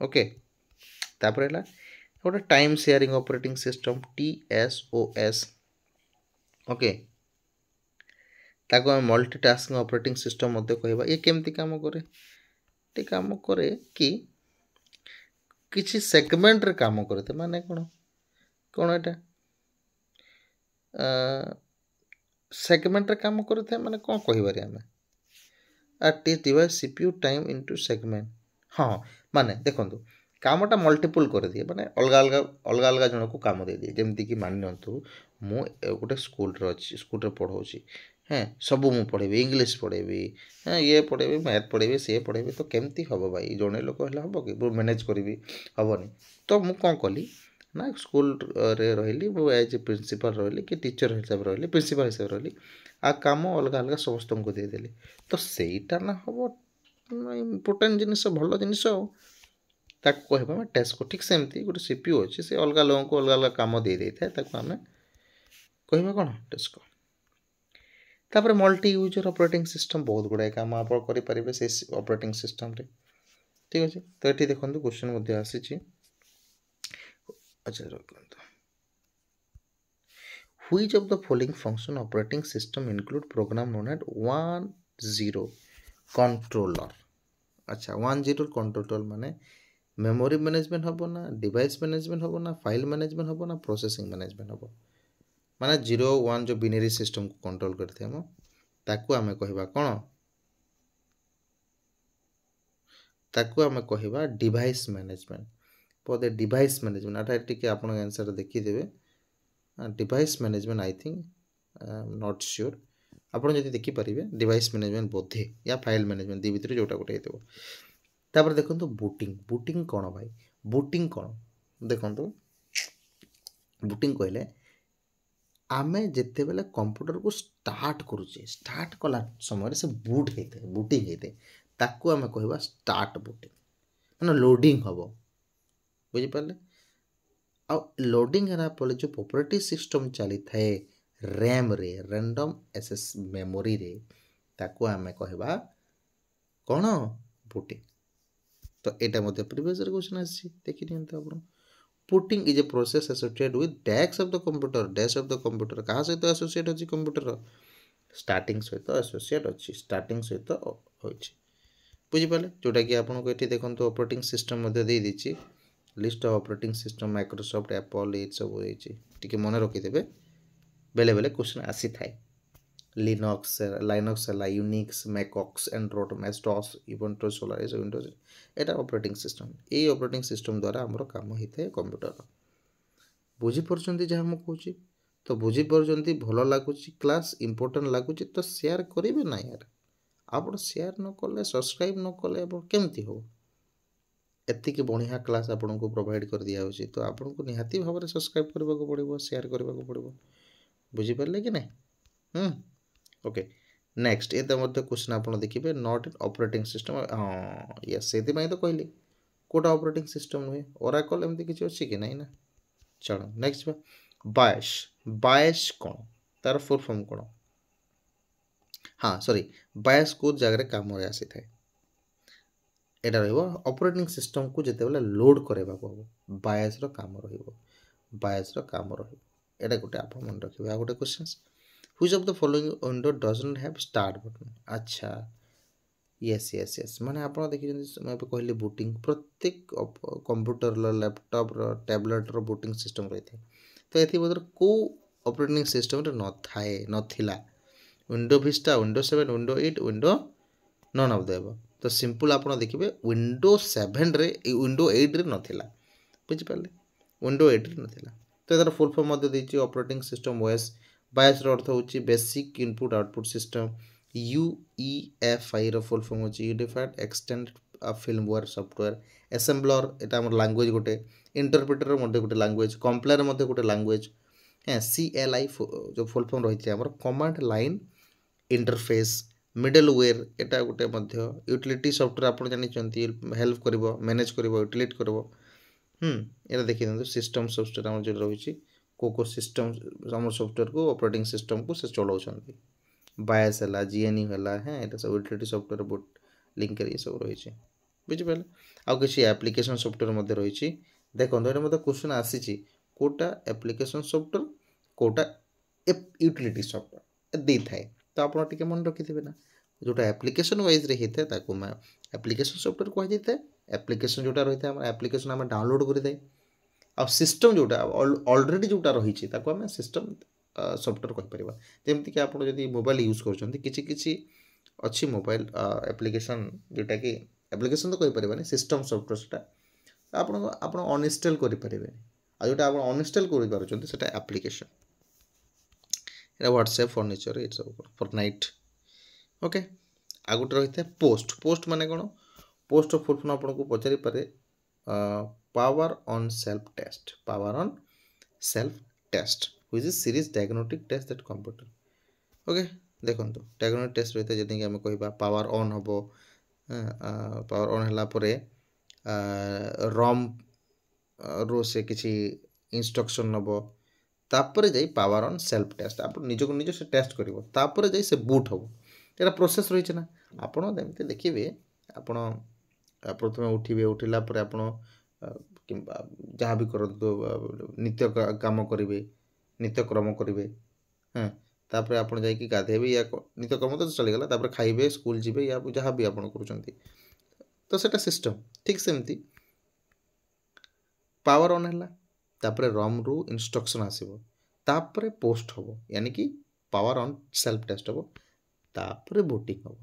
A: ओके तापर है गोटे time sharing operating system TSOS okay ताको आम मल्टीटास्किंग ऑपरेटिंग सिस्टम मध्य कहबा। ये केमती काम करे? ये काम करे कि किसी सेगमेंट रे काम करते माने कौन एटा सेगमेंट रे काम करते माने कौन कहिबारे आमे at is divide CPU time into segment। हाँ माने देखंतु कामटा मल्टीपल कर दिए माने अलग अलग जन को काम दे दिए जेमती कि मान नियंतु मु गोटे स्कूल रे अछि स्कूल रे पढ़ाउछि हैं सब मु पढ़ेबी इंग्लिश पढ़ेबी हैं ये पढ़ेबी मैथ पढ़ेबी से पढ़ेबी तो केमती हबो भाई जने लोक हला हबो कि मु मैनेज करबी हबोनी तो मु कोन कली ना स्कूल रे रहिली मु एज प्रिंसिपल रहिली कि टीचर हिसाब रहिली प्रिंसिपल हिसाब रहिली आ काम अलग अलग समस्त को दे देली तो सेटा ना हबो इम्पोर्टेंट जिनिस भल जिनिस ताको कहबा मैं टेस्को ठीक सेमती गोटे सीपीयू अच्छे से अलग लोगों को अलग अलग काम दे दे थाए ताको आमे कहबा कोन टेस्को। तापर मल्टी यूजर ऑपरेटिंग सिस्टम बहुत गुड़ाए काम आप करि परिबे से ऑपरेटिंग सिस्टम रे ठीक अछि। तो एठी देखंतु क्वेश्चन मध्ये आसी छी अच्छा रखंतु which of the following function operating system include program known as 10 controller। अच्छा 10 कंट्रोलर माने मेमोरी मैनेजमेंट हबो ना डिवाइस मैनेजमेंट हबो ना फाइल मैनेजमेंट हबो ना प्रोसेसिंग मैनेजमेंट हबो माने 0 1 जो बिनरी सिस्टम को कंट्रोल करथे हम ताकू आमे कहबा कोन ताकू आमे कहबा डिवाइस मैनेजमेंट पदे डिवाइस मैनेजमेंट आटा टिके आपण आंसर देखि देबे device management I think not sure आपण जदि देखि परिबे डिवाइस मैनेजमेंट बोधे या फाइल मैनेजमेंट दी भीतर जोटा गोटे हेतबो। तापर देखंतु बूटिंग बूटिंग कोन भाई बूटिंग कोन देखंतु बूटिंग कहले आमे जेते बेले कंप्यूटर को स्टार्ट करूचे स्टार्ट कला समय से बूट हेते बूटिंग हेते ताकू आमे कहबा स्टार्ट बूटिंग माने लोडिंग हबो बुझि पाले आ लोडिंग हेरा पले जो ऑपरेटिंग सिस्टम चली थाए रैम रे रैंडम एक्सेस मेमोरी रे ताकू आमे कहबा कोन बूटिंग। तो एटा मध्ये प्रीवियस क्वेश्चन आसी देखि नियंत आपण booting is a process associated with DAX of the computer dash of the computer कहाँ सहित associate अछि कंप्यूटर स्टार्टिंग सहित associate अछि स्टार्टिंग सहित होछि बुझि पाले जोटा कि आपन को एठी देखंतु ऑपरेटिंग सिस्टम मध्ये दे दिछि list of operating system Microsoft Apple ए सब होछि टिके मन रखि देबे बेले बेले क्वेश्चन आसी थाए लिनक्स यूनिक्स मैकओएस एंड्रॉइड मेस्टॉस इवेंटो सोलारिस विंडोज एटा ऑपरेटिंग सिस्टम ए ऑपरेटिंग सिस्टम द्वारा हमरो काम होइथे कंप्यूटर बुझी परछंती जहा हम कहूची तो बुझी परछंती भलो लागुची क्लास इंपोर्टेंट लागुची तो शेयर करिवे ना यार आपण शेयर न करले सब्सक्राइब न करले आपण केमती हो एति के बढ़िया क्लास आपण को प्रोवाइड कर दिया होची तो आपण को निहाती भाबरे सब्सक्राइब करबा को पड़िबो शेयर करबा को पड़िबो बुझी परले कि नहीं ओके नेक्स्ट ये मध्य क्वेश्चन आप देखिए नॉट इन ऑपरेटिंग सिस्टम हाँ यस से तो कहली कोटा ऑपरेटिंग सिस्टम नुहे ओराकल एमती किसी अच्छी कि नहीं ना चलो नेक्स्ट बायस बायस कौन तार फुल फॉर्म कौन हाँ सॉरी बायस को जगह काम आसी थाए एटा रहिबो ऑपरेटिंग सिस्टम को जते बेला लोड करेबा को बायस रो काम रहिबो बायस रो काम रहिबो एटा गोटे आप मन रखिबे आ गोटे questions which of the following window doesn't have start button अच्छा यस यस यस माने आपण देखि मैं कहली बूटिंग प्रत्येक कंप्यूटर लो लैपटॉप रो टैबलेट रो बूटिंग सिस्टम रही तो एथि बदर को ऑपरेटिंग सिस्टम रे न थाए नथिला window Vista window 7 window 8 window none of the तो सिंपल आपण देखिबे विंडो 7 रे विंडो 8 रे नथिला बुझि पाले विंडो 8 रे नथिला तो एतर फुल फॉर्म मध्ये देछि ऑपरेटिंग सिस्टम ओएस बायस रो अर्थ होची basic input output system UEFI रो फुल फॉर्म होची unified extended firmware software assembler एटा हमर लैंग्वेज गोटे इंटरप्रेटर मध्ये गोटे लैंग्वेज कंपाइलर मध्ये गोटे लैंग्वेज है सीएलआई जो फुल फॉर्म रही हमर कमांड लाइन इंटरफेस मिडलवेयर एटा गोटे मध्ये यूटिलिटी सॉफ्टवेयर आपण जानि चंती हेल्प करबो मैनेज करबो यूटिलिटी करबो एटा देखि दंतु सिस्टम सॉफ्टवेयर हमर जो रही को सिस्टम हमर सॉफ्टवेयर को ऑपरेटिंग सिस्टम को से चलाउछंती बायस हला जीएनयू हला है एटा सब यूटिलिटी सॉफ्टवेयर बोट लिंक कर ये सब रही छी बुझि पाले आ किछि एप्लीकेशन सॉफ्टवेयर मध्ये रही छी देखो एटा मध्ये क्वेश्चन आसी छी कोटा एप्लीकेशन सॉफ्टवेयर कोटा यूटिलिटी सॉफ्टवेयर दे थाए तो आप मन रखिथे ना जोटा एप्लिकेशन वाइज रे होता है मैं एप्लिकेशन सॉफ्टवेयर कह जाए एप्लिकेशन जोटा रही है एप्लिकेशन आम डाउनलोड करें आ सिस्टम जोटा ऑलरेडी जोटा रही आम सिस्टम सॉफ्टवेयर कहीपर जमीक आप मोबाइल यूज कर अच्छी मोबाइल एप्लिकेशन जोटा कि एप्लिकेशन तो कहीपर सिस्टम सॉफ्टवेयर आप अनइंस्टॉल करेंगे आ जोटा आप अनइंस्टॉल कर एप्लिकेशन व्हाट्सएप फर्निचर ये सब फॉरनाइट ओके आ गोटे रही है पोस्ट पोस्ट माने कौन पोस्ट फुल फॉर्म आपको पचारि पारे power on self test which is series diagnostic test that computer okay देखो डायग्नोस्टिक टेस्ट रही है जैसे आम कह पावर ऑन हम पावर ऑन है रम रो से किसी इंस्ट्रक्शन नब तापर जाई पावर ऑन सेल्फ टेस्ट आप निजक निज से टेस्ट कर जाई से बूट हम ये प्रोसेस रही ना आपड़ देखिए आप प्रथम उठे उठला कि जहाँ भी कर नित्य काम करेंगे नित्यक्रम करेंगे हाँ तापर आप गाधेबे या नित्यक्रम तो चलीगला तापर खाइबे स्कूल जीवे या जहाँ भी आप तो सेटा सिस्टम ठीक सेमती पावर ऑन है तापर रम रु इंस्ट्रक्शन आसो तापर पोस्ट हम यानी कि पावर ऑन सेल्फ टेस्ट हम तापर बोटिंग हम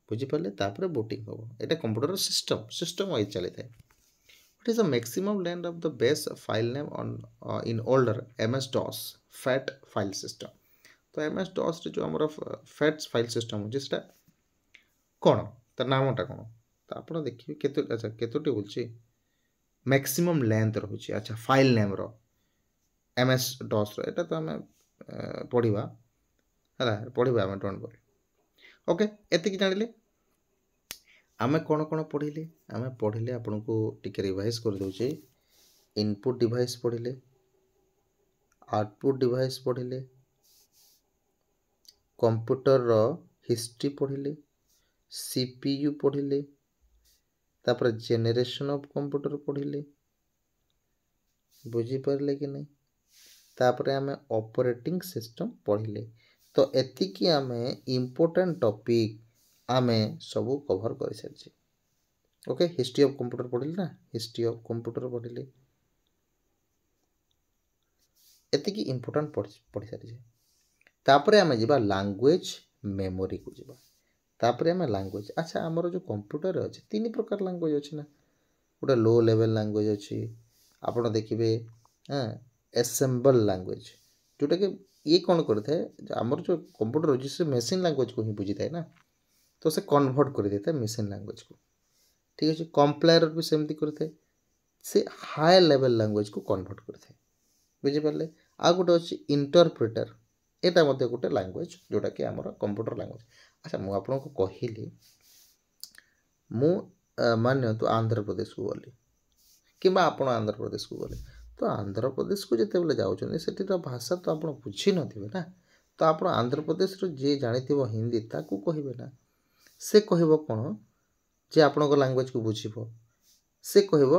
A: बुझीपारे तापर बोटिंग हम यहाँ कंप्यूटर सिस्टम वाइज चली था What is the maximum length of the base file name on in older MS-DOS FAT file system? तो MS-DOS जो हमारा FAT फाइल सिस्टम होची सेटा कौन तार नामटा कौन तो आप देखिए केतो अच्छा केतोटी बोलছি मैक्सिमम लेंथ रहुची अच्छा फाइल नेम रो MS-DOS रो एटा तो हमें पढ़िबा हला पढ़िबा हमें डोंट वरी ओके एति कि जानिले आमे कौन कौन पढ़िले आमे पढ़िले आपन को टिके रिवाइज कर दोचे इनपुट डिवाइस पढ़िले आउटपुट डिवाइस पढ़िले कंप्यूटर रो हिस्ट्री पढ़िले सीपीयू पढ़िले तापर जेनरेशन ऑफ कंप्यूटर पढ़िले बुझी पारले कि नहीं तापर आमे ऑपरेटिंग सिस्टम पढ़िले तो एतिकी आमे इंपोर्टेंट टॉपिक आमे सबू कवर कर सारी ओके हिस्ट्री ऑफ कंप्यूटर पढ़िले ना हिस्ट्री ऑफ कंप्यूटर पढ़िले एतिकी इंपोर्टेंट पढ़ी सारी तापर आमे जिबा लैंग्वेज मेमोरी को जिबा तापर आमे लैंग्वेज अच्छा हमर जो कंप्यूटर अछि तीन प्रकार लैंग्वेज अछि ना गोटे लो लेवल लैंग्वेज अछि आपण देखिबे हां असेंबल लैंग्वेज जोटा कि ये कौन करता है आमर जो कंप्यूटर अछि से मशीन लैंग्वेज को ही बुझी थाए ना तो से कन्वर्ट कर देता है मशीन लैंग्वेज को ठीक अच्छे कंप्लायर भी सेमती करते से हाई लेवल लैंग्वेज को कन्वर्ट करते बुझीपारे आ गोटे अच्छे इंटरप्रिटर यहाँ मत गोटे लैंग्वेज जोटा कि आम कंप्यूटर लैंग्वेज अच्छा मुझे आपको कहली मु मान तो आंध्र प्रदेश को गली कि आप आंध्र प्रदेश को गले तो आंध्र प्रदेश को जिते बड़े जाऊँ से भाषा तो आप बुझी नथिबे ना तो आप आंध्र प्रदेश जी जानी हिंदी ताकू कहे ना से कहब कौन जे आपण लैंग्वेज को बुझीब से कहब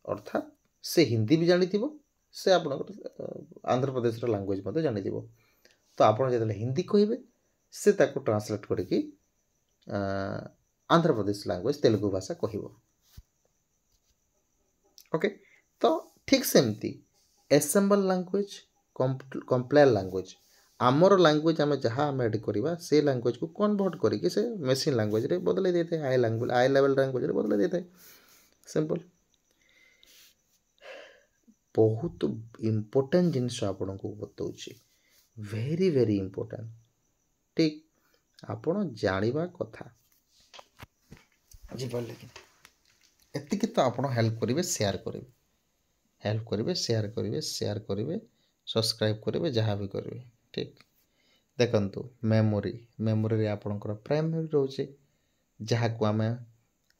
A: अर्थात से हिंदी भी जानी से आप आंध्र प्रदेश लैंग्वेज मत जानी तो आप जो हिंदी कहे से ताको ट्रांसलेट करके आंध्र प्रदेश लैंग्वेज तेलुगु भाषा कहब ओके तो ठीक सेमती एसेंबल लैंग्वेज कंप्लायर लैंग्वेज आमर लैंग्वेज आम जहाँ आम एड करवा से लैंग्वेज को कन्वर्ट करके से मशीन लैंग्वेज रे बदल देते हाई लेवल लैंग्वेज रे बदल देते सिंपल बहुत इम्पोर्टेंट जिनस आपन को बताऊँ वेरी वेरी इम्पोर्टेंट ठीक आपण जानिबा कथा बुझिपारे कि एतिक तो आप हेल्प करेंगे शेयर करेंगे हेल्प करेंगे शेयर करेंगे सब्सक्राइब करेंगे जहाँ भी करेंगे ठीक देखंतु मेमोरी मेमोरी आपणकर प्राइम मेमोरी रोचे जहाँ को आम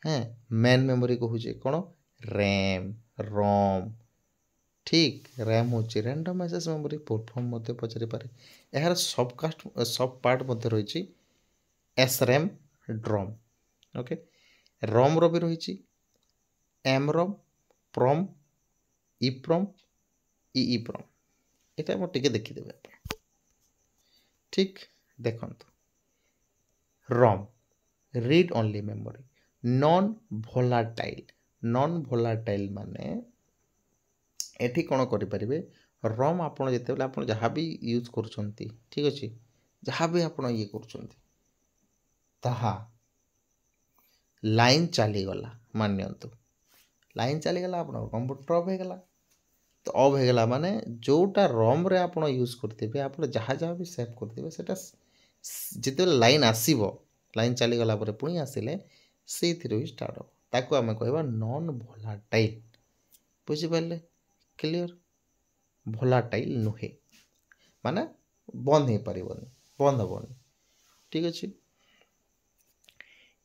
A: हाँ मेन मेमोरी कहूचे कौन रैम रोम ठीक रैम हूँ रैंडम एक्सेस मेमोरी परफॉर्म मत पचारि पारे यार सब पार्ट मध्य रही एसरैम ड्रम ओके रोम रो भी रही एमरम प्रम इप्रम इप्रम यहाँ मोटे देखीदे ठीक देखंतु ROM read only memory non volatile माने एठी कोन करि परिबे रॉम आपण जेतेबेले आपण जहाँ भी यूज करूछंती ठीक अछि जहाँ भी आपण ये करूछंती ताहा लाइन चली गला मानयंतु लाइन चली गला आपण कंप्यूटर ऑफ हो गला तो ऑफ हो गला माने जोटा रॉम रे आपण यूज करथिबे आपण जहाँ जहाँ भी सेव करथिबे सेटा जेतेबेले लाइन आसीबो लाइन चली गला परे पुणी आसिले सेथिरो ही स्टार्ट हो ताको हमें कहबा नॉन भोलाटाइल बुझि पाले क्लियर भोलाटाइल नुहे माने बंद हो पारिबनी बंद हबनी ठीक अछि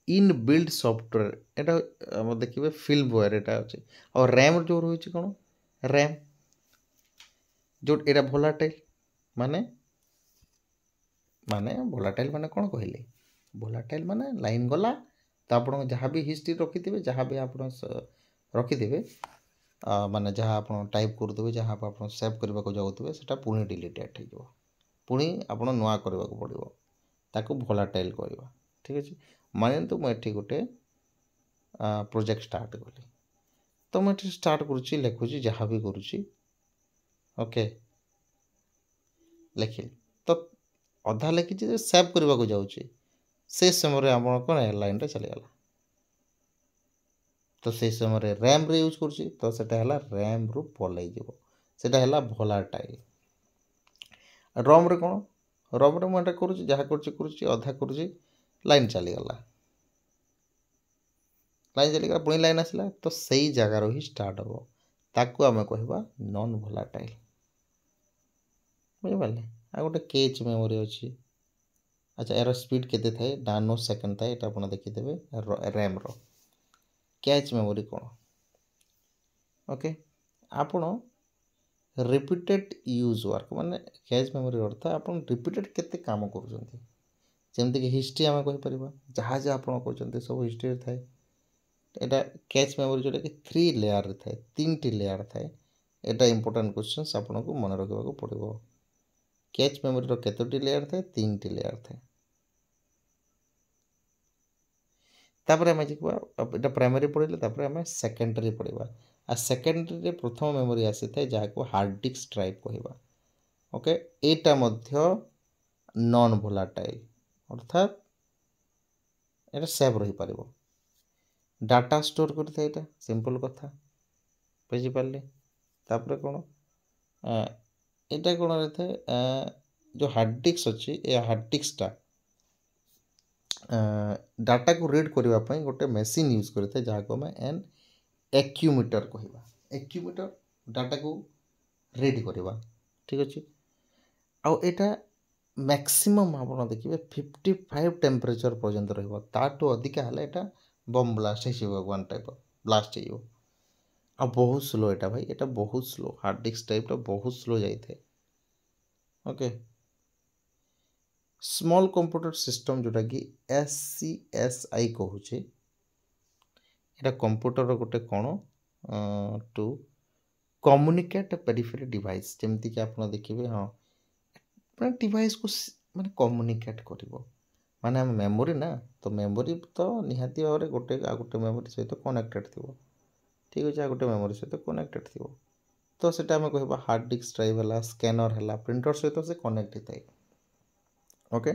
A: इन बिल्ड सॉफ्टवेयर एटा हम देखिबे फिल्मवेयर एटा अछि और रैम जो रही कोन रैम जो एटा भोलाटाइल माने माने भोलाटाइल माने कोन कहले भोलाटाइल माने लाइन गला तो आपण जहाँ भी हिस्ट्री रखिथिबे जहाँ भी आपण रखिथिबे माने जहाँ आपण टाइप करदबे जहाँ आपण सेव करबा को जाउतबे सेटा पुणी डिलीटेड हो पुणी आपण नुआ करबा को पड़िबो ताको भोलाटाइल कहबा ठीक अछि माने तो मैं एठी गोटे प्रोजेक्ट स्टार्ट कली तो मैं एठी स्टार्ट करूची लिखुची जहाँ भी करूची ओके लिखिल तो अधा लिखी सेव करबा को जाउची से समय रे आपण कोन लाइन रे चली गला तो से समय रे रैम रे यूज करूची तो सेटा हला रैम रु पलै जीवो सेटा हला भोलाटाइल रोम रे कोन रोम रे मैं करूची जहाँ करूची अधा करूची लाइन चली गला लाइन चली गला पुणी लाइन आसला तो सही जगह रो ही स्टार्ट हो ताकू आमे कहबा नॉन भोलाटाइल बुझि पाले आ गोटे कैच मेमोरी अछि अच्छा यार स्पीड केते थाए नानो सेकंड थाए एटा आपण देखि देबे रैम रो कैच मेमोरी कोन ओके आपण रिपीटेड यूज वर्क माने कैच मेमोरी अर्थ आपण रिपीटेड केते काम करूछंती जेमति कि हिस्ट्री आमे कहि परिबा जहाँ जहाँ आपण कहउछंती सब हिस्ट्री रे थाए एटा कैच मेमोरी जोटा कि 3 लेयर रे थाए 3टी लेयर थाए एटा इंपोर्टेंट क्वेश्चंस आपण को मन रखबा को पड़िबो कैच मेमोरी रो केतोटी लेयर थाए 3टी लेयर थाए तापर हमें देखबा एटा प्राइमरी पढिले तापर हमें सेकेंडरी पढिबा आ सेकेंडरी रे प्रथम मेमोरी आसी थाए जहा को हार्ड डिस्क ड्राइव कहबा ओके एटा मध्य नॉन भोलाटाइल अर्थात एटा सेव रही पारिबो डाटा स्टोर करते एटा सिंपल कथा बुझी पारले तापर कोन एटा कोन रहते जो हार्ड डिस्क अछि ए हार्ड डिस्कटा डाटा को रीड करबा पई गोटे मशीन यूज करते जहा को मैं एन एक्यूमीटर कहबा एक्यूमीटर डाटा को रीड करबा ठीक अछि आ एटा मैक्सिमम आपण देखिबे 55 टेम्परेचर पर्यंत रहबो ताटो अधिक हले एटा बम ब्लास्ट है वन टाइप ब्लास्ट हो आ बहुत स्लो एटा भाई एटा बहुत स्लो हार्ड डिस्क टाइप बहुत स्लो जाइए ओके स्मॉल कंप्यूटर सिस्टम जोटा कि SCSI कहूचे एटा कंप्यूटर गोटे कौन टू कम्युनिकेट पेरिफेरी डिवाइस जमती कि आप देखिए हाँ डिवाइस को माने कम्युनिकेट करिवो माने हम मेमोरी ना तो मेमोरी तो निहाती भाव में गोटे आ गोटे मेमोरी सहित कनेक्टेड थी ठीक अच्छे आ गोटे मेमोरी सहित कनेक्टेड थी तो सेटा आम कह हार्ड डिस्क ड्राइव है स्कैनर है प्रिंटर सहित से कनेक्ट होता है ओके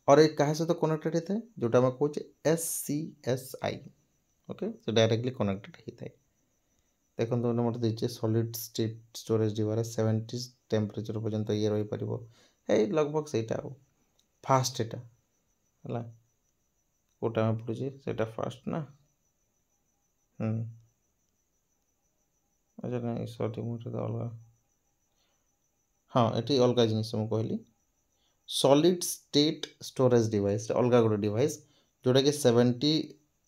A: और ये क्या सहित कनेक्टेड होता है जोटा आम कहे SCSI ओके से डायरेक्टली कनेक्टेड होता है देखो मोटे देखिए solid state storage device 70 temperature पर्यंत ये रही पार है लगभग सहीटा फास्ट एटा है कोटा में पड़े से फास्ट ना अच्छा नहीं सॉरी मुझे तो अलग हाँ ये अलग जिनिस मुझे कहली सॉलिड स्टेट स्टोरेज डिवाइस अलग गोटे डिवाइस जोटा कि 70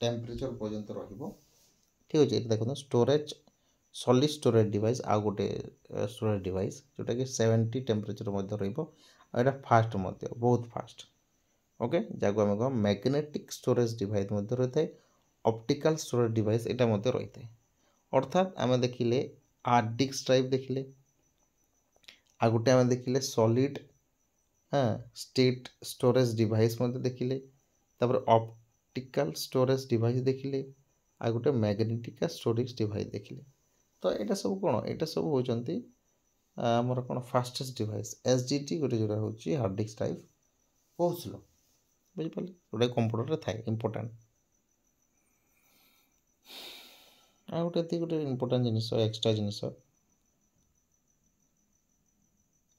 A: टेम्परेचर पर्यंत ठीक अच्छे देखो स्टोरेज सॉलिड स्टोरेज डिवाइस आ गोटे स्टोरेज डिवाइस जोटा कि 70 टेम्परेचर रहा फास्ट बहुत फास्ट ओके जहाँ आम कह मैग्नेटिक स्टोरेज डिवाइस रही है ऑप्टिकल स्टोरेज डिवाइस यहाँ रही है अर्थात आम देखिले हार्ड डिस्क ड्राइव देखिले आ गोटे आम देखिले सॉलिड हाँ स्टेट स्टोरेज डिवाइस मध्य देखिले तापर ऑप्टिकल स्टोरेज डिवाइस देखिले आ गोटे मैग्नेटिक स्टोरेज डिवाइस देखिले तो यहाँ सब कौन यहाँ सब होती आमर कौन फास्टेस्ट डिवाइस एसडीटी गोटे जोटा हूँ हार्ड डिस्क टाइप बहुत स्लो बुझिपारे गोटे कंप्यूटर थाए इंपोर्टाट आ गोटे गोटे इंपोर्टाट जिनिस एक्सट्रा जिनिस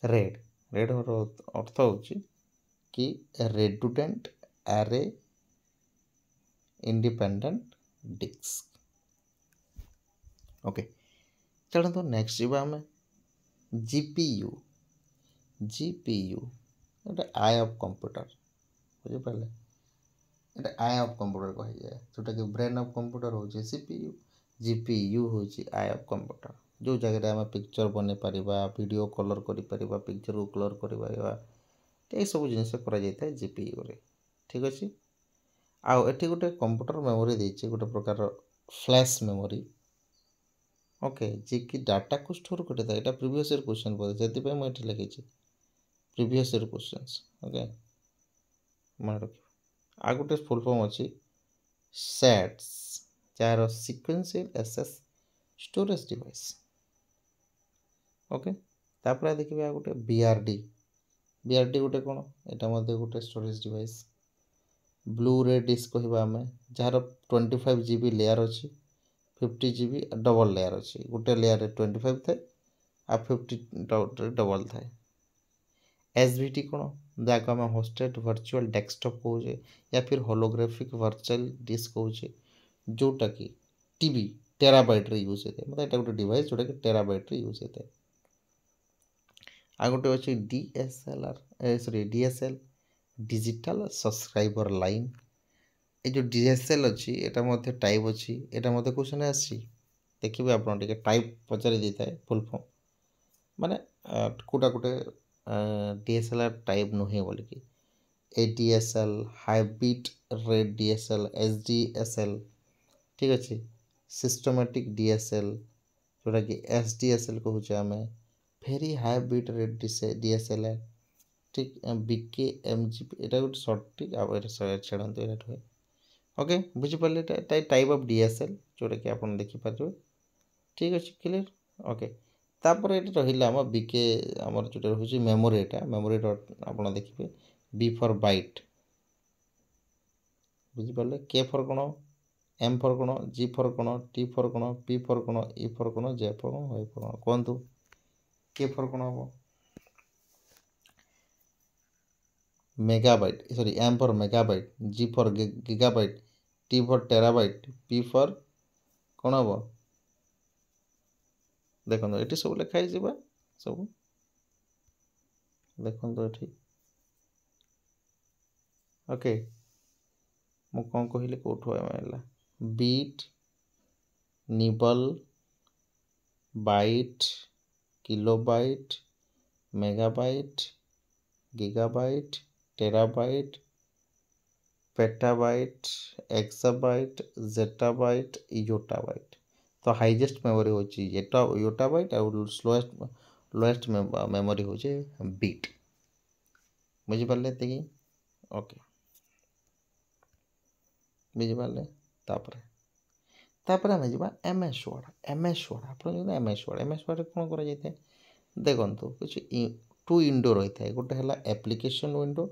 A: रेड रेड अर्थ हूँ कि रेडुडेंट एरे इंडिपेंडेंट डिस्क ओके चलो तो नेक्स्ट जी आम जीपीयू जीपीयू गोटे आई ऑफ कंप्यूटर बुझिपारे ये आई ऑफ कंप्यूटर कही जाए जोटा कि ब्रेन ऑफ कंप्यूटर हूँ सीपीयू जीपीयू हूँ आई ऑफ कंप्यूटर जो जगह आम पिक्चर बन पार वीडियो कलर कर पिक्चर को कलर कर सब जिन कर जीपीयू रे ठीक अच्छे आउ एटी गोटे कंप्यूटर मेमोरी देती गोटे प्रकार फ्लैश मेमोरी ओके जी कि डाटा को स्टोर करता है यहाँ प्रीवियस ईयर क्वेश्चन बोलते से मुझे लिखी प्रीवियस ईयर क्वेश्चंस ओके मन रख आ गोटे फुल फॉर्म अच्छी sets jar sequential SS storage device okay तापर देखिए आ गोटे बीआरडी बीआरडी गोटे कौन यहाँ गोटे स्टोरेज डिवाइस ब्लू रे डिस्क कहवा आम जार 25 GB लेयर अच्छी 50 GB डबल लेयर अच्छी गोटे लेयर 25 थाए आ 50 डबल थाए एसवीटी कौन जहाँ आम होस्टेड वर्चुअल डेस्कटॉप कहे या फिर होलोग्राफिक वर्चुअल डिस्क कहे जोटा कि टीवी टेराबाइट रे यूज होता है मतलब यहाँ गोटे डिवाइस जोटा कि टेराबाइट रे यूज होता है आ गोटे अच्छे DSLR sorry DSL digital subscriber line ये जो डीएसएल अच्छी यहाँ टाइप अच्छी यहाँ क्वेश्चन आसी देखिए आप टाइप पचारि देता है फुल फॉर्म माने कोटा गोटे डीएसएलआर टाइप नुहे बोलिकी ADSL hybrid red DSL SDSL ठीक अच्छे सिस्टमेटिक डीएसएल जोटा कि एसडीएसएल कहूँ आम भेरी हाइब्रिड रेड डीएसएल ठीक बीके एमजीपी यहाँ गोटे सर्ट ठीक छेड़ते यहाँ ओके बुझीपारे टाइप ऑफ डीएसएल जोटा कि आप देखिपारे ठीक अच्छे क्लियर ओके तापर ये रहा आम बीके आमर जो रोचे मेमोरी यहाँ मेमोरी आप देखिए बी फॉर बाइट बुझीपारे के फॉर कौन एम फॉर कौन जी फॉर कौन टी फॉर कौन पी फॉर कौन ई फॉर कौन जे फॉर कौन वाई फॉर कौन कहतु के फॉर कौन हम megabyte sorry M for megabyte G for gigabyte T for terabyte P for कौन हम देखो ये सब लिखाई सब देखो ये ओके मु कौन कहली कौटू bit nibble byte kilobyte megabyte gigabyte terabyte petabyte exabyte zettabyte yottabyte तो हाईएस्ट मेमोरी हूँ योटाबाइट और लोएस्ट मेमोरी हूँ बीट बुझीपारे ये ओके बुझीपारे तापर आम जा एमएस वर्ड आप एमएस वर्ड कौन कर देखो कुछ टू विंडो रही है गोटे है एप्लिकेशन विंडो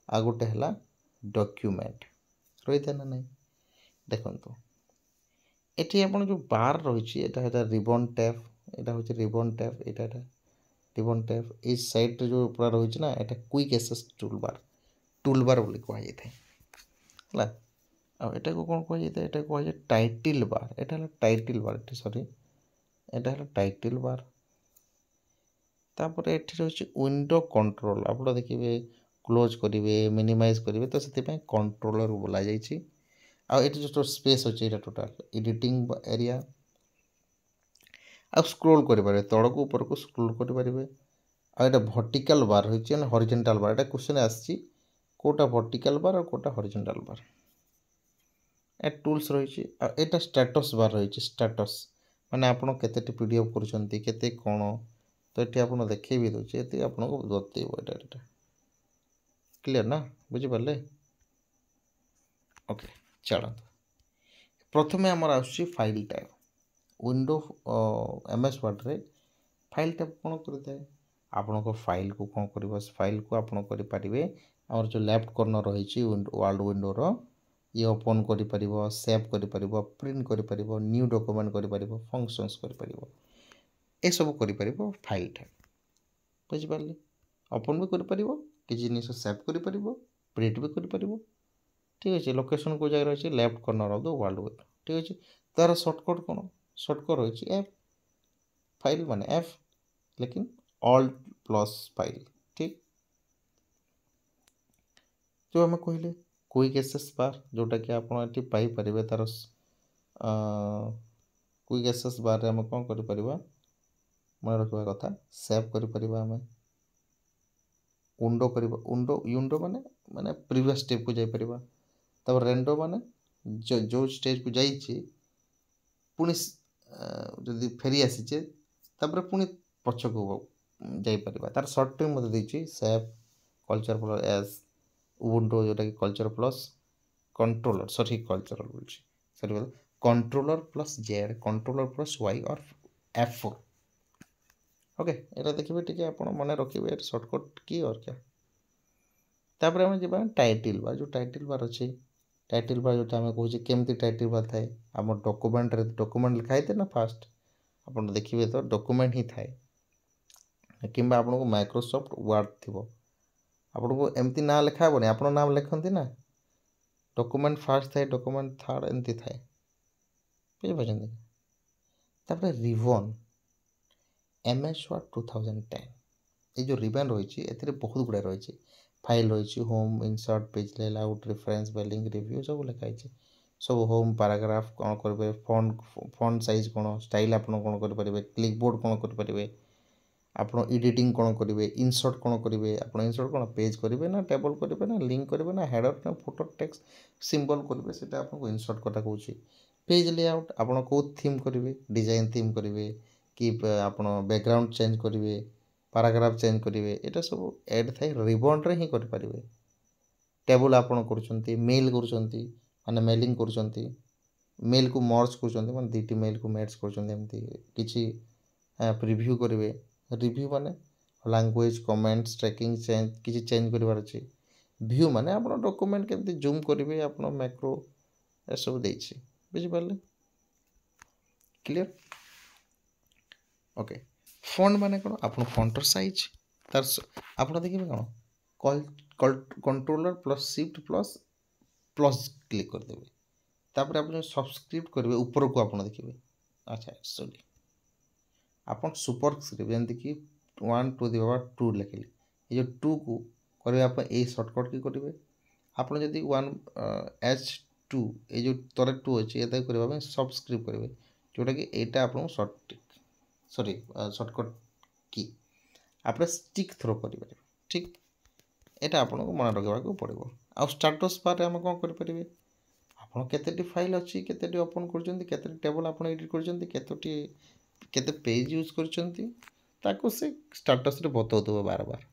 A: आ गोटे है डॉक्यूमेंट रही है ना नहीं देखो ये आप जो बार रही है रिबन टैप यहाँ हूँ रिबन टैप यहाँ रिबन टैप इस साइड जो पूरा रही ना यहाँ क्विक एक्सेस टूल बार बोली कहुए है आटा को कौन कहुए यहाँ कहुए टाइटिल बार यहाँ टाइटिल बार सॉरी यहाँ है टाइटिल बार तापर ये रही विंडो कंट्रोल आप देखिए क्लोज करेंगे मिनिमाइज करेंगे तो से कंट्रोलर बोला जाइए आउ जो स्पेस अच्छे यहाँ टोटाल एडिटिंग एरिया आ स्क्रोल करें तल को ऊपर को स्क्रोल करें आटा वर्टिकल बार रही हॉरिजॉन्टल बार यहाँ क्वेश्चन आसी कोटा वर्टिकल बार और कोटा हॉरिजॉन्टल बार ए टूल्स रही है स्टेटस बार रही स्टेटस माने आपन केते पीडीएफ करछंती केते कोन तो ये आप देखे भी दूचे ये आपको बतेब यहाँ क्लियर ना बुझिपारे ओके चलतु प्रथमे आमर आसुची file type window MS word रे फाइल टाइप कौन करता है आपण को फाइल को कौन कर फाइल को आपण करें आम जो लेफ्ट कॉर्नर रही वर्ल्ड विंडो रो ये ओपन कर सेव कर प्रिंट कर न्यू डॉक्यूमेंट कर फंक्शंस कर ए सब कर फाइल टाइप बुझिपारे ओपन भी कर किसी जिन सेव कर प्रिंट भी कर ठीक अच्छे लोकेशन को जगह रही left corner of the world window ठीक अच्छे तार सर्टकट कौन सर्टकट रही एफ फाइल माने एफ लेकिन ऑल्ट प्लस फाइल ठीक जो आम कहले क्विक एक्सेस बार जोटा कि आप पाइपर तार क्विक एक्सेस बार आम कौन कर मन रखा कथा सेव कर आम उंडो कर उंडो माने माने प्रीवियस स्टेप को जापर तब रेंडो माने जो स्टेज को जाइए पुणी जदि फेरी आसीचे तापर पुणी पछ को जापर तार सर्ट टर्म मत देछि save culture plus S Ubuntu जोटा कि culture plus controller sorry culture बोलछि sorry controller plus Z controller plus Y और F4 ओके एटा देखिए टिके आपण मन रखिए सर्टकट की और क्या तापर हम जब टाइटल बार जो टाइटल बार अच्छे टाइटल बार जो आम कहे केमती टाइटल बार थाए आम डॉक्यूमेंट लिखाई थे ना फास्ट आप देखिए तो डॉक्यूमेंट ही थाए कि आपन को माइक्रोसॉफ्ट वर्ड थी आपन को एमती ना लिखा हेनी आप नाम लिखती ना डॉक्यूमेंट फास्ट थाए डॉक्यूमेंट थर्ड एमती थाए बुझे तापर रिबन MS Word 2010 ये जो रिबन रही है बहुत गुड़ा रही फाइल रही home insert page layout reference mailing review सब लिखाई सब होम पैराग्राफ कौन करेंगे फॉन्ट साइज कौन स्टाइल आप कौन करेंगे क्लिकबोर्ड कौन करेंगे आप एडिटिंग कौन करेंगे इंसर्ट कौन करेंगे आप इंसर्ट कौन पेज करेंगे ना टेबल करेंगे ना लिंक करेंगे ना हेडर ना फोटो टेक्स्ट सिंबल करेंगे से आपको इंसर्ट कटा कहूँ पेज लेआउट आप कौ थीम करेंगे डिजाइन थीम करेंगे कि आप बैकग्राउंड चेंज करेंगे पैराग्राफ चेंज करेंगे यहाँ सब एड थाए रिबन रे ही करेंगे टेबल आपड़ कर मेल कर मेलिंग कर मेल को मर्ज कर माने दीटी मेल को मैच करमती किसी प्रिव्यू करेंगे रिव्यू माने लैंग्वेज कमेंट्स ट्रैकिंग चेंज किसी चेंज करार अच्छे व्यू माने आप डॉक्यूमेंट केमती जूम करेंगे आप मैक्रो ए सब देछि बुझिपारे क्लियर ओके फॉन्ट माने कौन आप फॉन्टर साइज तार आप देखिए कौन controller plus shift plus plus click करदेवे तापर आप सब्सक्रिप्ट करेंगे ऊपर को आप देखिए अच्छा सॉरी आप सुपरस्क्रिप्ट जमीन कि 1 to the power 2 लिखिले ये जो 2 को करेंगे आप ये सर्टकट की करेंगे आप जब 1H2 ये जो तले 2 अच्छे ये करने सब्सक्रिप्ट करेंगे जोटा कि यहाँ आप सॉरी सर्टकट की आप स्टिक थ्रो करेंगे ठीक यहाँ आपको मन रखा पड़ो आ स्टाटस बार आम कौन करेंगे आप केते फाइल अच्छी केते ओपन कर टेबल आप एडिट कर पेज यूज कर से स्टाटस बताऊ बार बार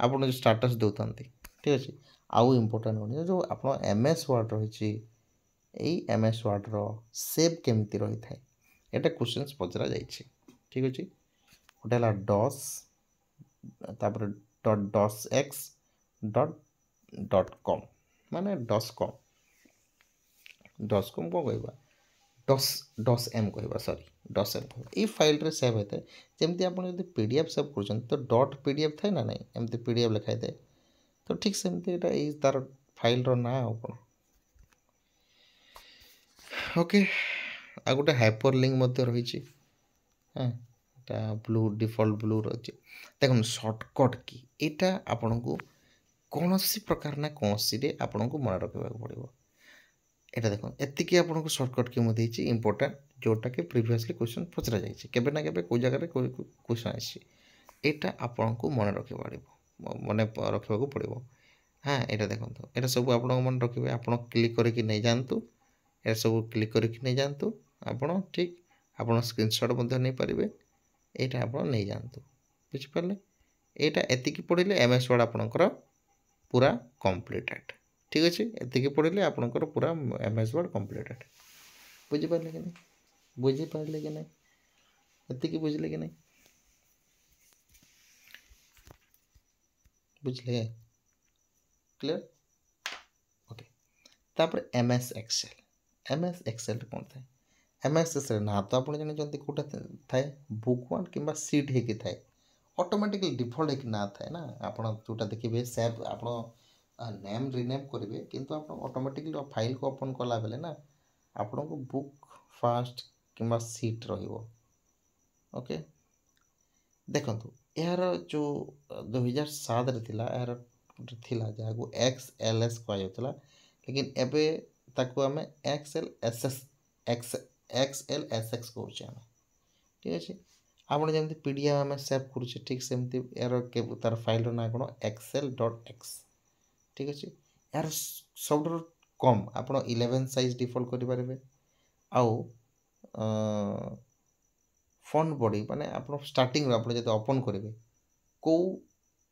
A: आप जो स्टाटस दौरान ठीक अच्छे आउ इम्पोर्टाट नहीं जो आप MS Word रही MS Word रो सेव केमती रही था यहाँ क्वेश्चन पचरा जा ठीक अच्छे गोटे है डस तापर डॉस एक्स डॉट कॉम माने डॉस कॉम कौन कह डस एम कह सॉरी डस एम कह ये फाइल रे सेव होता है जमती आप PDF सेव कर तो डॉट PDF थाए ना नहीं एमती PDF लिखाई थाए तो ठीक सेमती ये तार फाइल रो ना कौन ओके आ गोटे हाइपर लिंक रही हाँ ब्लू डिफॉल्ट ब्लू रही देखो सर्टकट की यहाँ आपण को कौन सी प्रकार ना कौन सी आपन को मन रखा पड़ो यहाँ देखो एतिकी आपको सर्टकट की मुझे इंपोर्टाट जोटा कि प्रिवियसली क्वेश्चन पचरा जाए ना के जगह क्वेश्चन आसी यहाँ आपन को मन रखा पड़ो मन रखा पड़ो हाँ यहाँ देखो यहाँ सब आप मन रखिए आप क्लिक करके नहीं जातु यह सब क्लिक करके नहीं जातु आप ठीक आप स्क्रीनशॉट नहीं पारे यहाँ आप नहीं जातु बुझिपारे यहाँ एतिकी पढ़ले MS Word आपणकर पूरा कंप्लीटेड। ठीक अच्छे, एतिकी पढ़ले आपंकर पूरा MS वर्ड कंप्लीटेड। बुझिपारे कि नहीं? बुझिपारे कि नहीं? एतिकी बुझले कि नहीं? बुझले? क्लियर? ओके। तापर MS एक्सेल। MS एक्सेल कौन था? MS एक्सेल ना तो आप जानते कौटा थाए बुक वन कि सीट होगी थाए ऑटोमेटिकली डिफॉल्ट होगी ना थाए ना आप जोटा देखिए सेव आप नेम रिनेम करेंगे किंतु आप ऑटोमेटिकली फाइल को ओपन कला बेले ना आपन को बुक फास्ट कि सीट रहिबो। ओके देखो यार जो 2007 रे थिला यार थिला जहाँ को XLS कहला लेकिन एबे ताको आमे XLSX कहूचे आमे। ठीक अच्छे आपड़ जमी PDF आम सेव करुचे ठीक सेमती यार तार फाइल ना कौन excel.x। ठीक अच्छे यार सब कम आप 11 साइज डिफॉल्ट करें आउ फंट बॉडी माने आप स्टार्टिंग आप ओपन करेंगे कौ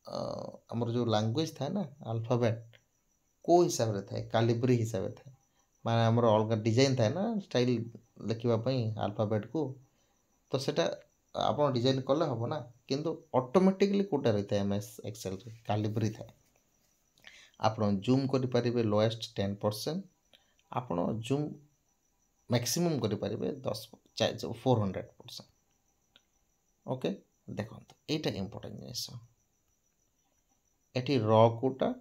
A: आमर जो लैंग्वेज था ना अल्फाबेट को हिसाब रे थाए कैलिब्री हिसाब रे थाए माने आमर अलग डिजाइन थाए ना स्टाइल लिखिबा अल्फाबेट को तो सेटा आप डिजाइन कले हम ना किंतु ऑटोमेटिकली कोटा रही है MS एक्सेल रे कैलिब्री थाए आप जूम करें लोएस्ट 10% आप जूम मैक्सिमम करें 400%। ओके देखो यहाँ इम्पोर्टेंट जिनिस एटी र कोटा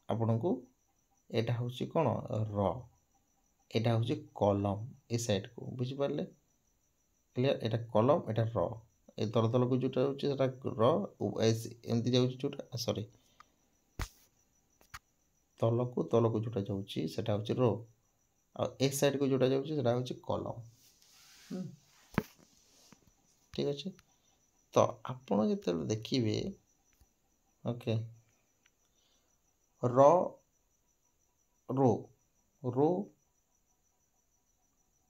A: आपण को एटा हूँ कौन र एटा हूँ कलम ए साइड को बुझिपारे क्लियर एटा कलम एटा र ए तल तल को जोटा र एमती जोटा सॉरी तल को जोटा जाटा हूँ रो आ ए साइड को जोटा जाटा हूँ कलम। ठीक अच्छे तो आपण जो देखिए ओके रो रो रो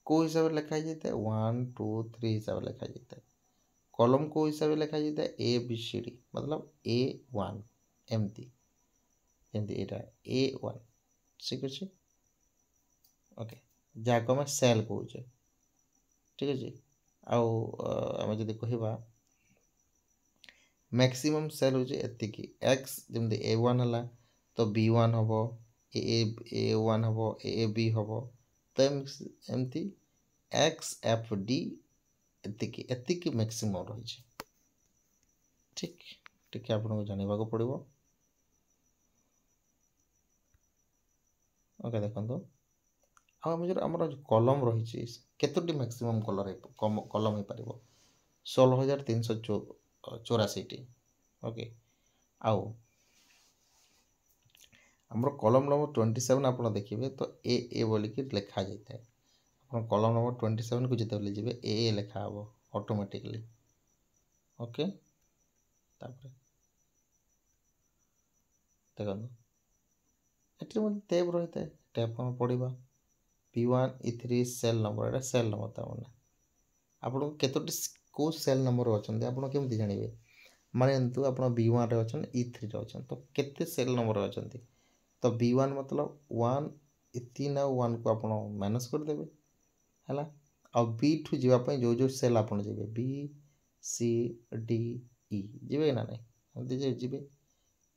A: को हिसाब से लिखा जाता है 1 2 3 हिसाब से लिखा जाता है कॉलम को हिसाब से लिखा जाता है ABCD मतलब A1 एमती एमती एटा A1। ठीक अच्छे ओके जहाँ को आम सेल कहे। ठीक अच्छे आम जब कहवा मैक्सिमम सेल हूँ एतिकी एक्स जमी A1 है तो B1 हम A1 हम AB हम तो एमती XFD एतिकी एतिकी मैक्सिमम रही। ठीक ठीक आपको जानवा को पड़ो। ओके देखो आम जो आम कलम रही केतोटी मैक्सिमम कलर कलम हो पार 16,384। ओके आउ आमर कलम नंबर 27 आप देखिए तो ए बोलिकी लिखा जाता है आप कलम नंबर 27 को जिते जी ए लिखा हे ऑटोमेटिकली। ओके तापर देखो ये टैब रही है टैब आम पढ़ा P1 E3 सेल नंबर एटा सेल नंबर ताने आपको केतोटी को सेल नंबर अच्छा आप केमती जानवे मानतु आप B1 रे अच्छा E3 रे अच्छा तो केते सेल नंबर अच्छा तो B1 मतलब 1 3 आ 1 को आप माइनस करदेवे है आ B ठू जावाई जो जो सेल आप B C D E जी ना नहीं एमती जी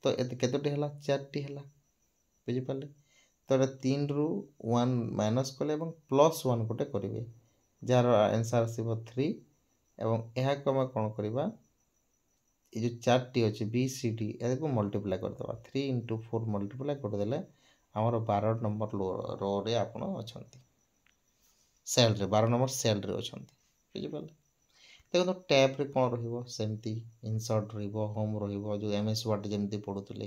A: तो ये केतोटी है 4टी है बुझिपारे तो ये 3 रु 1 माइनस कले +1 गोटे करेंगे जार आंसर आसो 3 एवं यह को आम कौन करवा ये जो 4टी अच्छे BCD को मल्टीप्लाई करदे 3 × 4 मल्टीप्लाई करदे आमर 12 नंबर रो रे आप सेल रे 12 नंबर सेल रे अच्छा बुझिपारे। देखो टैब रे कौन रमती इनसर्ट रोम रो MS वर्ड जमी पढ़ुले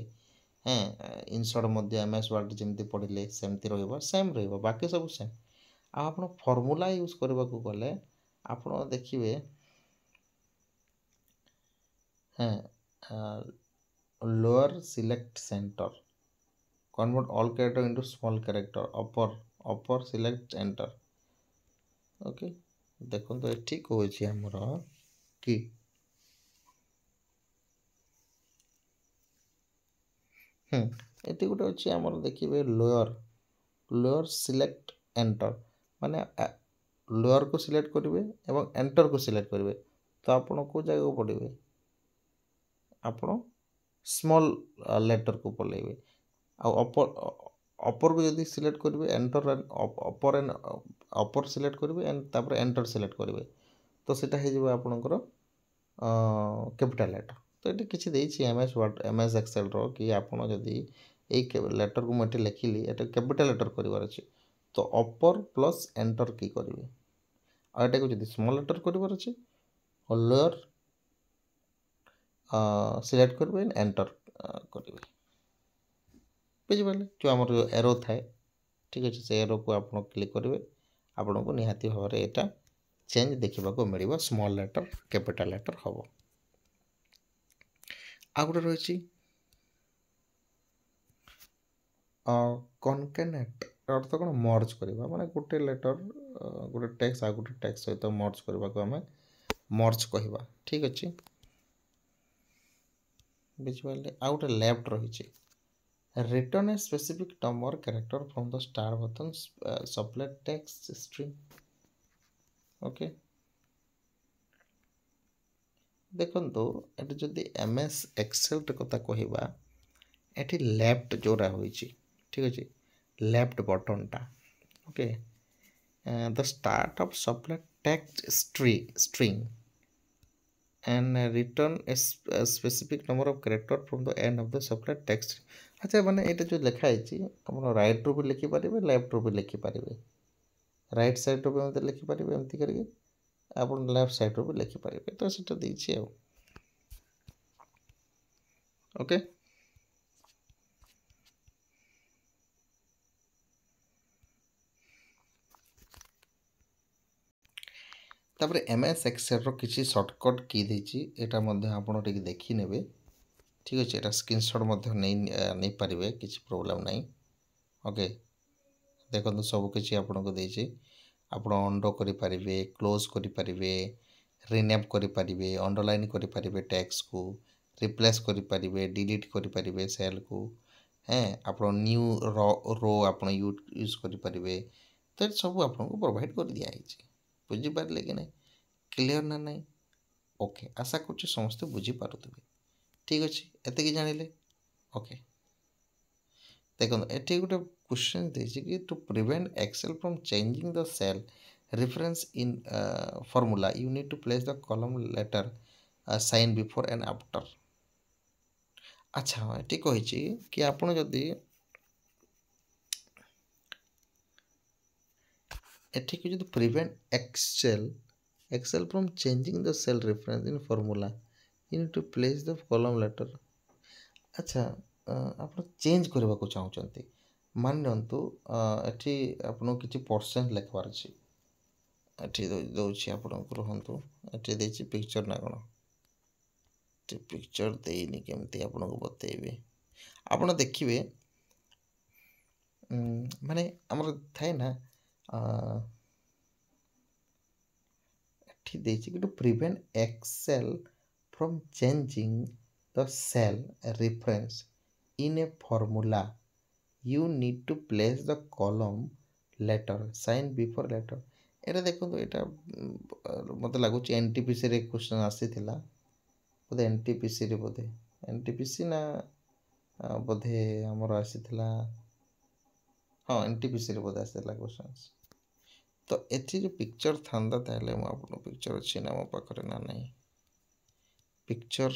A: हाँ इनसर्ट MS वर्ड जमी पढ़ले सेमती सेम बाकी सब सेम आप फॉर्मूला यूज करने को गले आप देखिए हाँ lower select centre convert all character into small character upper select enter. Okay देखो तो ये कहे आमर कि एटी गोटे अच्छी आम देखिए लोअर सिलेक्ट एंटर माने लोअर को सिलेक्ट करेंगे एवं एंटर को सिलेक्ट करेंगे तो आपण को जगह पड़े आपण स्मॉल लेटर को पलैबे अपर को जब सिलेक्ट करेंगे एंटर अपर सिलेक्ट करेंगे एंड एंटर सिलेक्ट करेंगे तो सीटा हो आपणकर कैपिटल लेटर तो ये किसी देछि एमएस एक्सेल रो कि आपण जदि लेटर को मुझे लिखिली ये कैपिटल लेटर करार अच्छे तो अपर प्लस एंटर की करेंगे आटा को जब स्मॉल लेटर करार अच्छे और लोअर सिलेक्ट करेंगे एंटर करेंगे बुझिपारे जो आम एरो थाए ठीक अच्छे से एरो को आप क्लिक करेंगे आपण को निहाती भाव में यहाँ चेंज देखा मिल स्मॉल लेटर कैपिटल लेटर हम आ गोटे रही कनकेनेट अर्थ कौन मर्ज करवा माने गोटे लेटर गोटे टेक्स्ट आ गोटे टेक्स्ट सहित मर्ज करने को आम मर्ज कहवा ठीक अच्छे बुझिपारे आ गोटे लेफ्ट रही return a specific number character from the star button supplied text string okay देखो ये जदि एमएस एक्सेल कथा कहवा ये लेफ्ट जोरा हो ठीक अच्छे लेफ्ट बटनटा okay the start of supply text string and return a specific number of character from the end of the supply text अच्छा माने ये जो लिखाई आप राइट रू भी लिखिपारे लेफ्ट रू भी लिखिपारे राइट साइड रू भी लिखिपारे एमती करके आप लेफ्ट साइड रू भी लिखिपारे तो सीटा देछि ओके तापर एमएस एक्सेल रो किसी शॉर्टकट की देछि एटा मध्ये आपण टिक देखि नेबे ठीक अछि एटा स्क्रीनशॉट मध्ये नहीं पारिबे किसी प्रॉब्लम नहीं ओके देखो सब किसी आपण को देछि आपण अंडो करि पारिबे क्लोज करि पारिबे रिनेम करि पारिबे अंडरलाइन करि पारिबे टेक्स्ट को रिप्लेस करि पारिबे डिलीट करि पारिबे सेल को हैं आपण न्यू रो आपण यूज करि पारिबे तो सब आपण को प्रोवाइड कर दिया है बुझी पारे कि नहीं क्लियर ना नहीं ओके आशा कर समस्ते बुझीपारे ठीक अच्छे एतिक जानिले ओके देखो ये गोटे क्वेश्चन देछि कि to prevent Excel from changing the cell reference in formula you need to place the column letter sign before and after अच्छा ये कही कि आपण जदि एठी जो prevent Excel from changing the cell reference in formula you need to place the column letter अच्छा आप चेंज करने को चाहते मान नियंतु एठी आपन किसी परसेंट लिखबार अच्छे एठी दौची आपन रुहतु एठी देछि पिक्चर ना कौन पिक्चर देनी केमती आपन को बतेबे आपन देखिए माने हमर थाए ना एठी देछि कि to prevent Excel from changing the cell reference in a formula you need to place the column letter sign before letter एटा देखो एटा मत लगुच एनटीपीसी रे क्वेश्चन आसी थिला बोधे एनटीपीसी रे बोधे एनटीपीसी ना बोधे हमर आसी थिला हां एनटीपीसी रे बोधे आसी थिला क्वेश्चंस तो एथि जो पिक्चर थांदा ताले म आपन पिक्चर अछि ना म पाखरे ना नहीं पिक्चर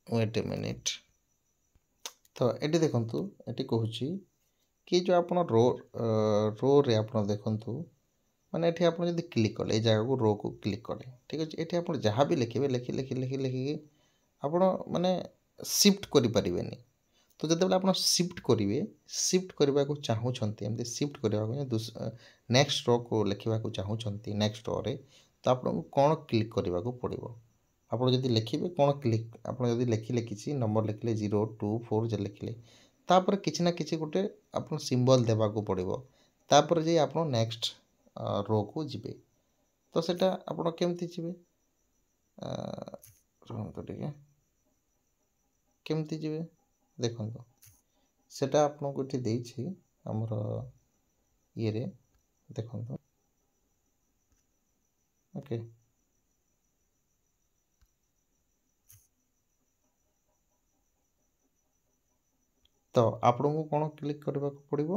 A: वेट ए मिनिट तो ये देखु ये कहूँ कि जो आप रो रे आप देखु माने ये आप क्लिक कले जगह को रो को क्लिक कले ठीक अच्छे ये आप जहाँ भी लिखे लिखि लिखि लिखि लिखिकी आप माने शिफ्ट करें तो जो आप शिफ्ट करेंगे शिफ्ट करने को चाहूँगी एमती शिफ्ट करने नेक्स्ट रो को लिखा चाहूँगी नेक्स्ट रो रे तो आपको कौन क्लिक करने को पड़ो आप लिखे कौन क्लिक आप लिखिले किसी नंबर लिखिले 0 2 4 जो लिखिले तापर किसी ना किसी गोटे आप सिंबल देवा को पड़ो तापर जे आप नेक्स्ट रो को जीवे तो सेटा आप केमती जीवे रुहतु टिके केमती जीवे ଦେଖନ୍ତୁ ସେଟା ଆପଣଙ୍କୁ ଏଠି ଦେଇଛି ଆମର ଇଏରେ ଦେଖନ୍ତୁ ଓକେ। ତ ଆପଣଙ୍କୁ କ'ଣ କ୍ଲିକ୍ କରିବାକୁ ପଡ଼ିବ,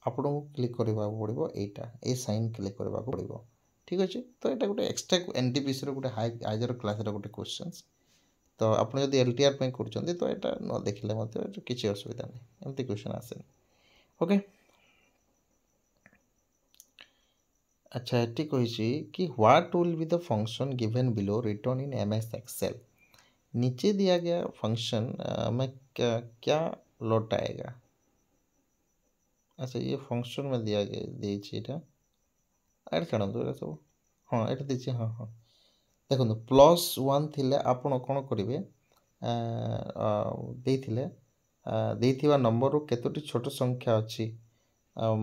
A: ଆପଣଙ୍କୁ କ୍ଲିକ୍ କରିବାକୁ ପଡ଼ିବ ଏଇଟା, ଏଇ ସାଇନ୍ କ୍ଲିକ୍ କରିବାକୁ ପଡ଼ିବ। ଠିକ୍ ଅଛି, ତ ଏଇଟା ଗୋଟେ ଏକ୍ସଟ୍ରା ଏନ୍ଟିପିସିର ଗୋଟେ ହାଇଜର କ୍ଲାସ୍ର ଗୋଟେ କ୍ୱେଶ୍ଚନ୍ସ। ତ ଆପଣ ଯଦି LTR ପାଇଁ କରୁଛନ୍ତି ତ ଏଇଟା ନ ଦେଖିଲେ ମଧ୍ୟ କିଛି ଅସୁବିଧା ନାହିଁ, ଏମିତି କ୍ୱେଶ୍ଚନ୍ ଆସେନି। ଓକେ, ଆଚ୍ଛା ଏଠି କହିଛି कि what will be the function given below return in MS Excel. नीचे दिया गया फंक्शन में क्या लौटाएगा। अच्छा ये फंक्शन में दिया गया देइछि एटा एटा छाड़ନ୍ତୁ एटा सब हाँ एटा देइछि हाँ हाँ देखନ୍ତୁ +1 थिले आपण कोन करिवे देइथिले देइथिबा नंबर रो केतोटी छोट संख्या अछि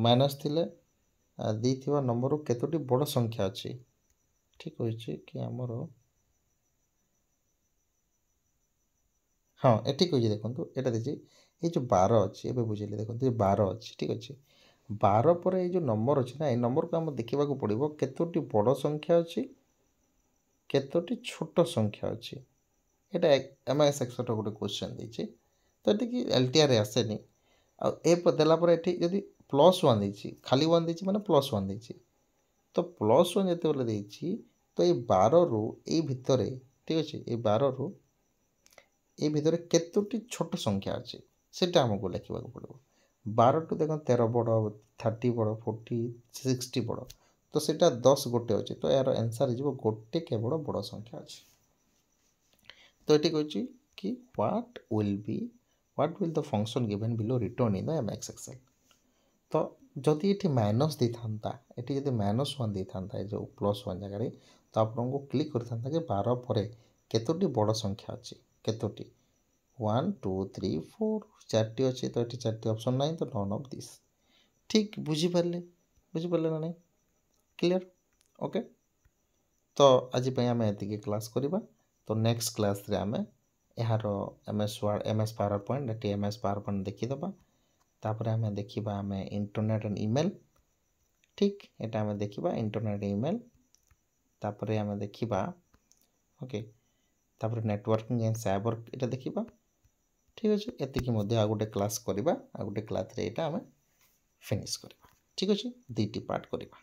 A: माइनस थिले देइथिबा नंबर रो केतोटी बड़ संख्या अछि। ठीक होइछि कि हमरो हाँ एठी कहि देखନ୍ତୁ एटा देइछि ए जो 12 अछि एबे बुझिले देखନ୍ତୁ ए 12 अछि। ठीक अछि 12 पर ये जो नंबर अच्छे ना ये नंबर को आम देखा पड़ो केतोटी बड़ संख्या अच्छी केतोटी छोट संख्या अच्छी। यहाँ MS एक्सेल गोटे क्वेश्चन देती तो ये LTR आसेनी आदेला जदि +1 देती खाली 1 देती माने +1 देती तो +1 जो देती तो ये 12 रु ये भितर ठीक अच्छे ये 12 रु ये भितर केतोटी छोट संख्या अच्छी सेटा आमको लिखा पड़ो 12 टू देख 13 बड़ 30 बड़ 40 60 बड़ तो सेटा 10 गोटे अच्छे तो यार आंसर हो गोटे केवल बड़ संख्या अच्छे। तो ये कहूँ कि what will the function given below return in the MS Excel. तो जदि ये माइनस दे था ये जब -1 दे था जो +1 जगह तो आपको क्लिक कर था कि 12 पर केतोटी बड़ संख्या अच्छी केतोटी 1 2 3 4 4टी अच्छे तो ये 4टी ऑप्शन ना तो नन ऑफ दिस। ठीक बुझीपारे ना नहीं क्लियर ओके। तो आज आम ये क्लास करवा तो नेक्स्ट क्लास रे आम यार MS word MS power point ये MS पावर पॉइंट देखीदे तापर आम देखा आम इंटरनेट एंड ईमेल। ठीक ये आम देखा इंटरनेट ईमेल तापर आम देखा ओके तापर नेटवर्किंग एंड साइबर ये देखा। ठीक अच्छे एति आ गोटे क्लास करवा आ गोटे क्लास रे आम फिनिश करवा। ठीक अच्छे 2टी पार्ट करवा।